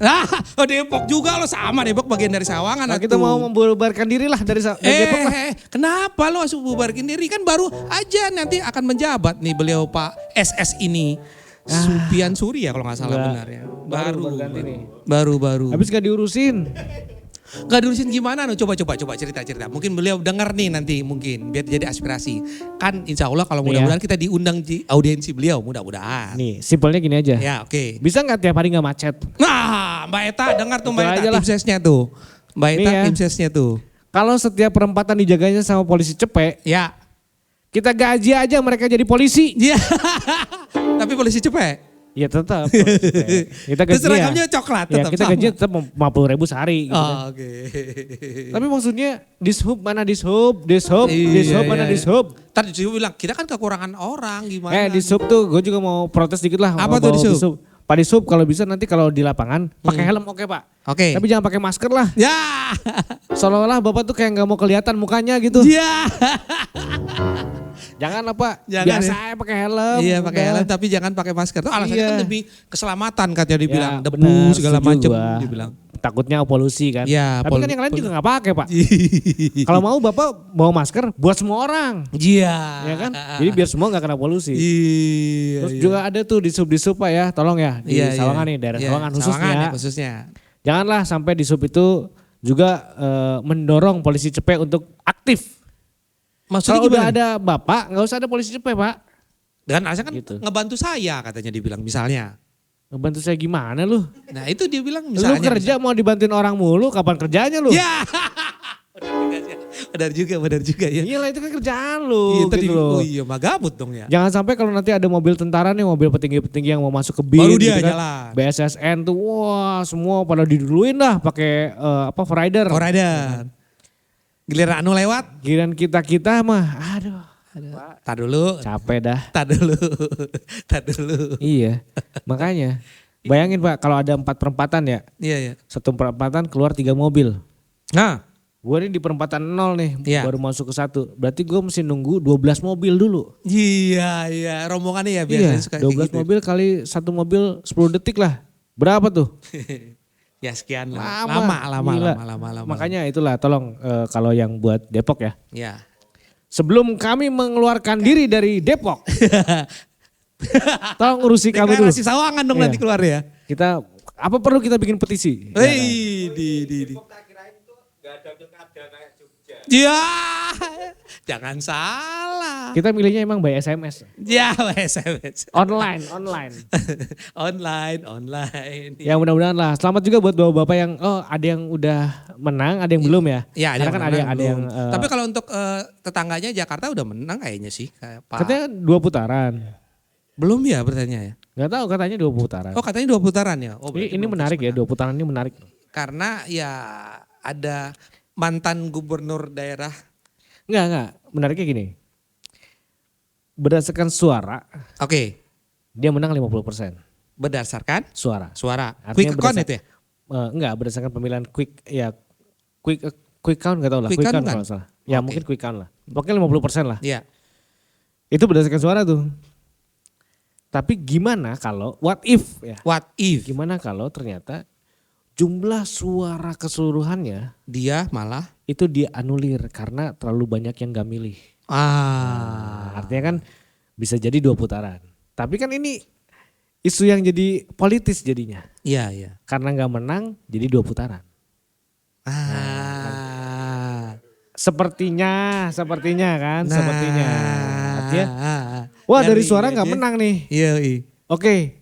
Speaker 1: Oh Depok juga lo sama Depok bagian dari Sawangan.
Speaker 2: Nah, kita
Speaker 1: atuh.
Speaker 2: mau membubarkan diri lah dari Depok lah.
Speaker 1: Kenapa lo harus bubarkan diri? Kan baru aja nanti akan menjabat nih beliau Pak SS ini. Supian Suri ya kalau nggak salah
Speaker 2: Enggak.
Speaker 1: benar ya.
Speaker 2: Baru ganti nih.
Speaker 1: Baru.
Speaker 2: Habis gak diurusin.
Speaker 1: Gak diurusin gimana no? Coba cerita. Mungkin beliau dengar nih nanti mungkin biar jadi aspirasi. Kan insya Allah kalau mudah-mudahan kita diundang di audiensi beliau mudah-mudahan.
Speaker 2: Nih, simpelnya gini aja.
Speaker 1: Ya oke.
Speaker 2: Bisa nggak tiap hari nggak macet?
Speaker 1: Nah Mbak Eta dengar tuh Mbak
Speaker 2: Itu
Speaker 1: Eta
Speaker 2: aja lah.
Speaker 1: tim sesnya tuh. Mbak Eta
Speaker 2: Nih ya.
Speaker 1: tim sesnya tuh.
Speaker 2: Kalau setiap perempatan dijaganya sama polisi cepek,
Speaker 1: Ya.
Speaker 2: kita gaji aja mereka jadi polisi.
Speaker 1: Iya. Tapi polisi cepet.
Speaker 2: Ya tetap. polisi cepek. Kita
Speaker 1: Terus
Speaker 2: gaji
Speaker 1: seragamnya coklat
Speaker 2: ya,
Speaker 1: tetap
Speaker 2: kita
Speaker 1: sama.
Speaker 2: gaji tetap 50.000 sehari. Gitu kan.
Speaker 1: Oh, oke.
Speaker 2: Tapi maksudnya dishub mana dishub
Speaker 1: Iya,
Speaker 2: mana
Speaker 1: iya.
Speaker 2: dishub.
Speaker 1: Tadi dia bilang kita kan kekurangan orang gimana?
Speaker 2: Dishub tuh gue juga mau protes dikit lah.
Speaker 1: Apa
Speaker 2: mau
Speaker 1: tuh
Speaker 2: bawa
Speaker 1: dishub?
Speaker 2: Pak dishub kalau bisa nanti kalau di lapangan pakai helm oke Pak.
Speaker 1: Oke.
Speaker 2: Tapi jangan pakai masker lah.
Speaker 1: Ya.
Speaker 2: Seolah-olah Bapak tuh kayak nggak mau kelihatan mukanya gitu.
Speaker 1: Iya.
Speaker 2: Jangan apa,
Speaker 1: Jangan
Speaker 2: biasa
Speaker 1: ya.
Speaker 2: aja pakai helm.
Speaker 1: Iya pakai
Speaker 2: udah.
Speaker 1: helm tapi jangan pakai masker. Tuh alasannya
Speaker 2: Iya.
Speaker 1: kan demi keselamatan katanya dibilang.
Speaker 2: Ya,
Speaker 1: Debu
Speaker 2: benar,
Speaker 1: segala
Speaker 2: setuju
Speaker 1: macam
Speaker 2: gua.
Speaker 1: dibilang.
Speaker 2: Takutnya polusi kan.
Speaker 1: Iya,
Speaker 2: Tapi kan yang lain juga nggak pakai Pak. Kalau mau Bapak bawa masker buat semua orang.
Speaker 1: Iya.
Speaker 2: Ya kan? Jadi biar semua nggak kena polusi.
Speaker 1: Iya.
Speaker 2: Terus juga ada tuh dishub Pak ya, tolong ya di
Speaker 1: Iya,
Speaker 2: Sawangan
Speaker 1: iya.
Speaker 2: nih, daerah
Speaker 1: Iya,
Speaker 2: Sawangan khususnya.
Speaker 1: Sawangan ya, khususnya.
Speaker 2: Janganlah sampai dishub itu juga mendorong polisi cepek untuk aktif.
Speaker 1: Maksudnya
Speaker 2: Kalau udah
Speaker 1: gimana?
Speaker 2: ada Bapak, nggak usah ada polisi cepek Pak.
Speaker 1: Dengan alasan kan
Speaker 2: Gitu.
Speaker 1: ngebantu saya katanya dibilang misalnya.
Speaker 2: Ngebantu saya gimana lu?
Speaker 1: Nah itu dia bilang
Speaker 2: Lu
Speaker 1: misalnya.
Speaker 2: kerja mau dibantuin orang mulu, kapan kerjanya lu?
Speaker 1: Ya. Benar juga ya.
Speaker 2: Iya lah itu kan kerjaan lu
Speaker 1: Iya, tadi,
Speaker 2: gitu loh.
Speaker 1: oh iya magabut dong ya.
Speaker 2: Jangan sampai kalau nanti ada mobil tentara nih, mobil petinggi-petinggi yang mau masuk ke BIN
Speaker 1: Baru dia
Speaker 2: gitu kan.
Speaker 1: jalan.
Speaker 2: BSSN tuh wah semua pada diduluin lah pakai rider.
Speaker 1: Rider. Giliran anu lewat.
Speaker 2: Giliran kita mah aduh.
Speaker 1: Tar dulu.
Speaker 2: Capek dah.
Speaker 1: Tar dulu.
Speaker 2: Iya. Makanya bayangin Pak kalau ada 4 perempatan ya.
Speaker 1: Iya ya.
Speaker 2: Satu perempatan keluar 3 mobil.
Speaker 1: Nah.
Speaker 2: Gue ini di perempatan 0 nih
Speaker 1: Iya.
Speaker 2: baru masuk ke 1. Berarti gue mesti nunggu 12 mobil dulu.
Speaker 1: Iya. Rombongannya ya biasanya
Speaker 2: Iya,
Speaker 1: suka
Speaker 2: 12
Speaker 1: kayak gitu.
Speaker 2: mobil kali 1 mobil 10 detik lah. Berapa tuh?
Speaker 1: Ya sekian lah. Lama.
Speaker 2: Gila. Makanya itulah tolong kalau yang buat Depok ya.
Speaker 1: Ya.
Speaker 2: Sebelum kami mengeluarkan diri dari Depok. Tolong urusi kami dulu.
Speaker 1: Deklarasi Sawangan dong
Speaker 2: Iya.
Speaker 1: nanti keluar ya.
Speaker 2: Kita apa perlu kita bikin petisi?
Speaker 1: Hei, di. Ya, jangan salah.
Speaker 2: Kita milihnya emang by SMS.
Speaker 1: Ya, SMS.
Speaker 2: Online.
Speaker 1: Online.
Speaker 2: Ya mudah-mudahan lah. Selamat juga buat bapak-bapak yang ada yang udah menang, ada yang belum ya.
Speaker 1: Ya,
Speaker 2: Karena kan ada yang
Speaker 1: Tapi kalau untuk tetangganya Jakarta udah menang kayaknya sih, kayak Pak.
Speaker 2: katanya 2 putaran.
Speaker 1: Belum ya bertanya ya?
Speaker 2: Gak tahu katanya 2 putaran.
Speaker 1: Oh, katanya 2 putaran ya. Oh, berarti
Speaker 2: Ini
Speaker 1: belum
Speaker 2: menarik
Speaker 1: terus
Speaker 2: ya,
Speaker 1: menang.
Speaker 2: 2 putaran ini menarik.
Speaker 1: Karena ya ada mantan gubernur daerah.
Speaker 2: Enggak. Menariknya gini. berdasarkan suara
Speaker 1: Oke.
Speaker 2: dia menang 50%.
Speaker 1: Berdasarkan
Speaker 2: Suara.
Speaker 1: Quick count itu ya?
Speaker 2: Enggak, berdasarkan pemilihan quick count enggak tahu lah.
Speaker 1: Quick count
Speaker 2: kalau salah. Ya
Speaker 1: Oke.
Speaker 2: mungkin quick count lah. Pokoknya 50% lah.
Speaker 1: Iya.
Speaker 2: Itu berdasarkan suara tuh. Tapi gimana kalau what if ya?
Speaker 1: What if
Speaker 2: Gimana kalau ternyata jumlah suara keseluruhannya
Speaker 1: dia malah
Speaker 2: itu dia anulir karena terlalu banyak yang gak milih. Artinya kan bisa jadi 2 putaran. Tapi kan ini isu yang jadi politis jadinya.
Speaker 1: Iya.
Speaker 2: Karena gak menang jadi 2 putaran. Sepertinya kan, sepertinya. Artinya, wah dari suara nggak menang nih.
Speaker 1: Iya.
Speaker 2: Oke,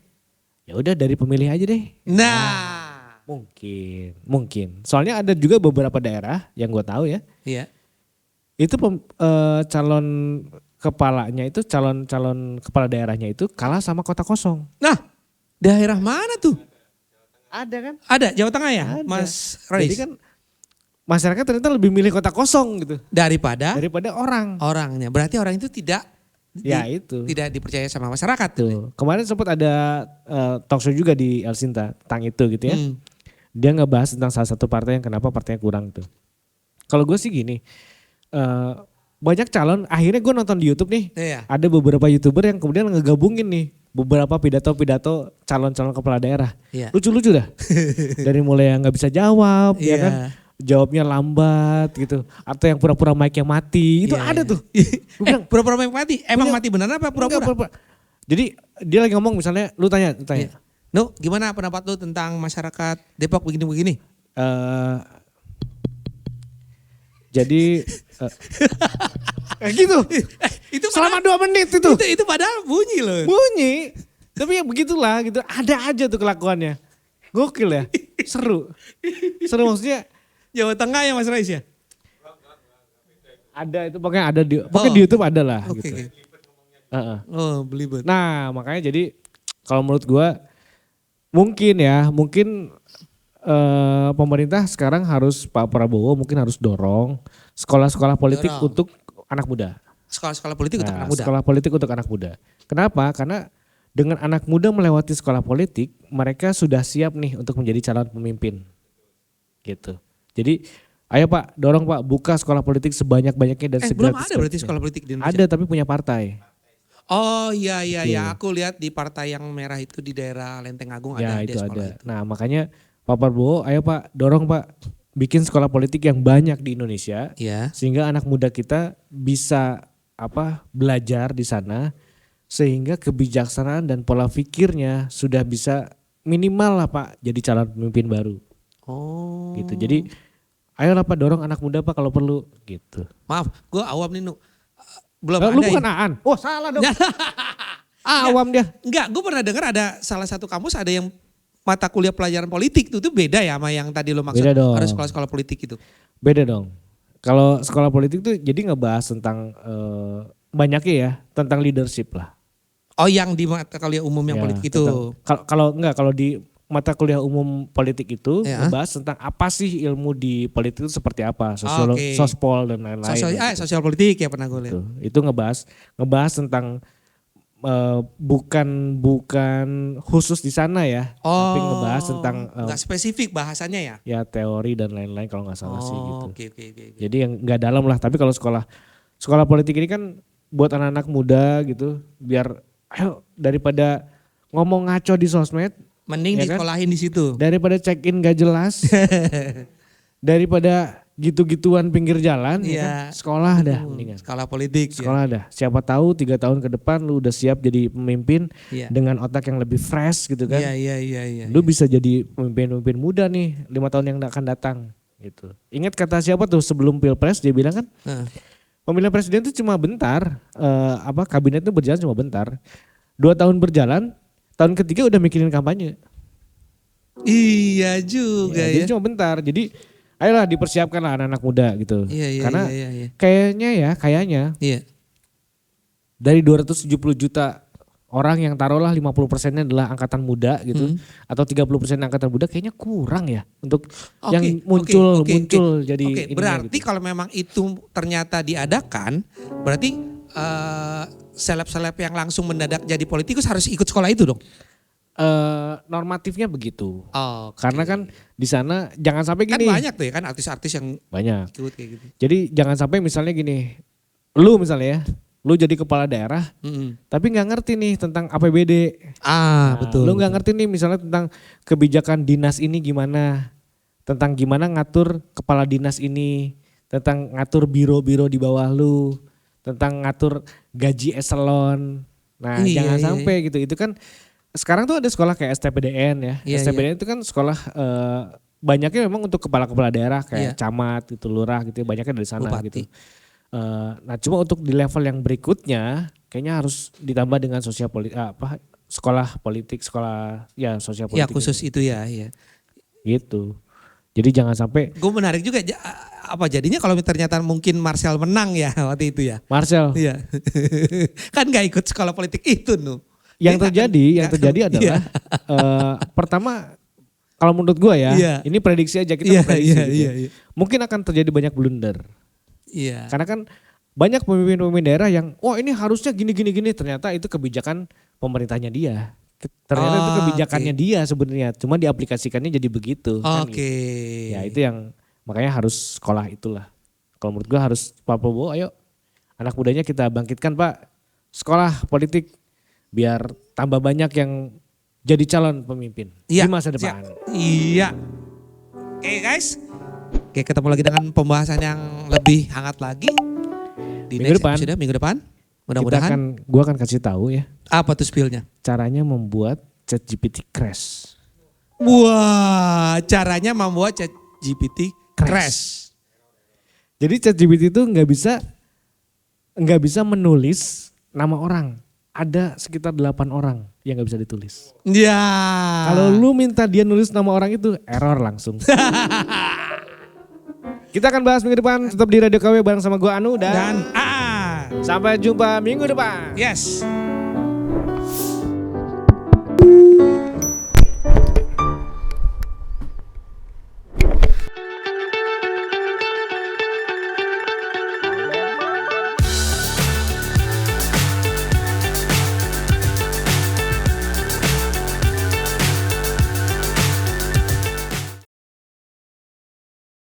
Speaker 2: ya udah dari pemilih aja deh.
Speaker 1: Nah,
Speaker 2: mungkin. Soalnya ada juga beberapa daerah yang gue tahu ya.
Speaker 1: iya.
Speaker 2: Itu calon kepalanya itu calon kepala daerahnya itu kalah sama kota kosong.
Speaker 1: Nah, daerah mana tuh?
Speaker 2: Ada kan?
Speaker 1: Ada Jawa Tengah ya,
Speaker 2: Ada.
Speaker 1: Mas Rais?
Speaker 2: Jadi kan masyarakat ternyata lebih milih kota kosong gitu
Speaker 1: daripada
Speaker 2: orang.
Speaker 1: orangnya. Berarti orang itu tidak
Speaker 2: Itu.
Speaker 1: tidak dipercaya sama masyarakat tuh.
Speaker 2: Tuh. Kemarin sempat ada talk show juga di El Sinta tentang itu gitu ya. Dia ngebahas tentang salah satu partai yang kenapa partainya kurang tuh. Kalau gue sih gini, banyak calon, akhirnya gue nonton di YouTube nih,
Speaker 1: Iya.
Speaker 2: ada beberapa YouTuber yang kemudian ngegabungin nih beberapa pidato-pidato calon-calon kepala daerah.
Speaker 1: Iya.
Speaker 2: Lucu-lucu dah. Dari mulai yang gak bisa jawab, ya
Speaker 1: Iya.
Speaker 2: kan, jawabnya lambat gitu. Atau yang pura-pura mic-nya mati, itu
Speaker 1: Iya,
Speaker 2: ada
Speaker 1: iya.
Speaker 2: tuh. Gua bilang,
Speaker 1: Pura-pura mati? Emang
Speaker 2: Enggak.
Speaker 1: mati beneran apa
Speaker 2: enggak,
Speaker 1: pura-pura?
Speaker 2: pura-pura. Jadi dia lagi ngomong misalnya, lu tanya.
Speaker 1: Iya. Nu, gimana pendapat lu tentang masyarakat Depok begini-begini?
Speaker 2: Jadi gitu.
Speaker 1: Itu
Speaker 2: Selama 2 menit itu.
Speaker 1: Itu padahal bunyi loh.
Speaker 2: Bunyi. Tapi ya begitulah gitu. Ada aja tuh kelakuannya. Gokil ya. Seru maksudnya.
Speaker 1: Jawa Tengah ya Mas Rais ya?
Speaker 2: Ada itu pokoknya ada pokoknya di YouTube ada lah
Speaker 1: Oke.
Speaker 2: gitu.
Speaker 1: Oh, belibet.
Speaker 2: Nah makanya jadi kalau menurut gua mungkin pemerintah sekarang harus Pak Prabowo mungkin harus dorong sekolah-sekolah politik untuk anak muda.
Speaker 1: Sekolah-sekolah politik untuk anak muda.
Speaker 2: Sekolah politik untuk anak muda. Kenapa? Karena dengan anak muda melewati sekolah politik, mereka sudah siap nih untuk menjadi calon pemimpin. Gitu. Jadi ayo Pak, dorong Pak, buka sekolah politik sebanyak-banyaknya dan
Speaker 1: Belum ada berarti sekolah politik di Indonesia?
Speaker 2: Ada tapi punya partai.
Speaker 1: Oh iya,
Speaker 2: Gitu.
Speaker 1: aku lihat di partai yang merah itu di daerah Lenteng Agung
Speaker 2: Ya
Speaker 1: ada
Speaker 2: itu
Speaker 1: sekolah
Speaker 2: ada.
Speaker 1: itu.
Speaker 2: Nah makanya Pak Prabowo, ayo Pak, dorong Pak, bikin sekolah politik yang banyak di Indonesia.
Speaker 1: Iya.
Speaker 2: Sehingga anak muda kita bisa belajar di sana. Sehingga kebijaksanaan dan pola pikirnya sudah bisa minimal lah Pak jadi calon pemimpin baru.
Speaker 1: Oh.
Speaker 2: Gitu. Jadi ayolah Pak dorong anak muda Pak kalau perlu gitu.
Speaker 1: Maaf, gue awam nih Nu. Belum
Speaker 2: Lu
Speaker 1: ada.
Speaker 2: bukan Aan? Oh salah dong. Awam dia.
Speaker 1: Enggak, gue pernah dengar ada salah satu kampus ada yang mata kuliah pelajaran politik itu beda ya sama yang tadi lo maksud.
Speaker 2: Beda dong.
Speaker 1: Harus sekolah-sekolah politik itu.
Speaker 2: Beda dong. Kalau sekolah politik tuh jadi ngebahas tentang banyaknya ya tentang leadership lah.
Speaker 1: Oh yang di mata kuliah umum yang
Speaker 2: Ya,
Speaker 1: politik itu.
Speaker 2: Kalau di mata kuliah umum politik itu
Speaker 1: Ya.
Speaker 2: ngebahas tentang apa sih ilmu di politik itu seperti apa,
Speaker 1: Oke.
Speaker 2: sospol dan lain-lain. gitu.
Speaker 1: Sosial politik ya pernah gue lihat.
Speaker 2: Itu ngebahas tentang bukan khusus di sana ya, tapi ngebahas tentang
Speaker 1: nggak spesifik bahasanya ya.
Speaker 2: ya teori dan lain-lain kalau nggak salah sih gitu.
Speaker 1: Oke.
Speaker 2: Jadi yang nggak dalam lah, tapi kalau sekolah politik ini kan buat anak-anak muda gitu, biar ayo daripada ngomong ngaco di sosmed,
Speaker 1: Mending
Speaker 2: ya kan?
Speaker 1: disekolahin di situ.
Speaker 2: daripada check in gak jelas, daripada gitu-gituan pinggir jalan, ya kan? Sekolah dah mendingan.
Speaker 1: Sekolah politik.
Speaker 2: Sekolah dah. Siapa tahu 3 tahun ke depan lu udah siap jadi pemimpin
Speaker 1: Iya.
Speaker 2: dengan otak yang lebih fresh gitu kan.
Speaker 1: Iya.
Speaker 2: Lu bisa jadi pemimpin muda nih 5 tahun yang akan datang gitu. Ingat kata siapa tuh sebelum Pilpres dia bilang kan,
Speaker 1: Nah.
Speaker 2: pemilihan presiden itu cuma bentar, kabinet itu berjalan cuma bentar. 2 tahun berjalan, tahun ketiga udah mikirin kampanye.
Speaker 1: Iya juga ya.
Speaker 2: Jadi cuma bentar. Jadi ayolah dipersiapkan lah anak-anak muda gitu.
Speaker 1: Iya.
Speaker 2: Karena
Speaker 1: Iya.
Speaker 2: kayaknya
Speaker 1: Iya.
Speaker 2: dari 270 juta orang yang taruhlah 50%-nya adalah angkatan muda gitu. Atau 30% angkatan muda kayaknya kurang ya untuk yang muncul jadi
Speaker 1: Oke,
Speaker 2: ininya
Speaker 1: berarti
Speaker 2: gitu.
Speaker 1: kalau memang itu ternyata diadakan, berarti seleb-seleb yang langsung mendadak jadi politikus harus ikut sekolah itu dong?
Speaker 2: Normatifnya begitu.
Speaker 1: Oh,
Speaker 2: Karena kan di sana jangan sampai
Speaker 1: kan
Speaker 2: gini.
Speaker 1: banyak tuh ya kan artis-artis yang
Speaker 2: Banyak.
Speaker 1: ikut kayak gitu.
Speaker 2: Jadi jangan sampai misalnya gini. Lu misalnya ya, lu jadi kepala daerah tapi nggak ngerti nih tentang APBD.
Speaker 1: Betul.
Speaker 2: Lu nggak ngerti nih misalnya tentang kebijakan dinas ini gimana. Tentang gimana ngatur kepala dinas ini. Tentang ngatur biro-biro di bawah lu. Tentang ngatur gaji eselon. Nah jangan sampai gitu. Itu kan sekarang tuh ada sekolah kayak STPDN ya. STPDN itu kan sekolah banyaknya memang untuk kepala-kepala daerah kayak camat gitu, lurah gitu, banyaknya dari sana gitu. Nah cuma untuk di level yang berikutnya kayaknya harus ditambah dengan sosial politik sekolah politik, sekolah ya sosial politik.
Speaker 1: Ya khusus itu ya.
Speaker 2: Gitu. Jadi jangan sampai.
Speaker 1: Gue menarik juga apa jadinya kalau ternyata mungkin Marcel menang ya waktu itu ya.
Speaker 2: Marcel.
Speaker 1: Iya. Kan gak ikut sekolah politik itu nu.
Speaker 2: Yang terjadi adalah pertama kalau menurut gue ya, ini prediksi aja kita prediksi. Gitu. Mungkin akan terjadi banyak blunder.
Speaker 1: Iya.
Speaker 2: Karena kan banyak pemimpin-pemimpin daerah yang ini harusnya gini, ternyata itu kebijakan pemerintahnya dia. Ternyata itu kebijakannya dia sebenarnya, cuma diaplikasikannya jadi begitu. Kan gitu. Ya itu yang makanya harus sekolah itulah. Kalau menurut gue harus Pak Prabowo, ayo anak mudanya kita bangkitkan Pak, sekolah politik. Biar tambah banyak yang jadi calon pemimpin di masa depan.
Speaker 1: Iya. Oke guys. Oke ketemu lagi dengan pembahasan yang lebih hangat lagi. Di minggu depan. Mudah-mudahan.
Speaker 2: Gue akan kasih tahu ya.
Speaker 1: Apa tuh spillnya?
Speaker 2: Caranya membuat ChatGPT crash.
Speaker 1: Wah caranya membuat ChatGPT crash.
Speaker 2: Jadi ChatGPT itu nggak bisa menulis nama orang. Ada sekitar 8 orang yang gak bisa ditulis.
Speaker 1: Ya.
Speaker 2: Kalau lu minta dia nulis nama orang itu error langsung. Kita akan bahas minggu depan tetap di Radio KW bareng sama gue Anu dan
Speaker 1: A.
Speaker 2: Sampai jumpa minggu depan.
Speaker 1: Yes.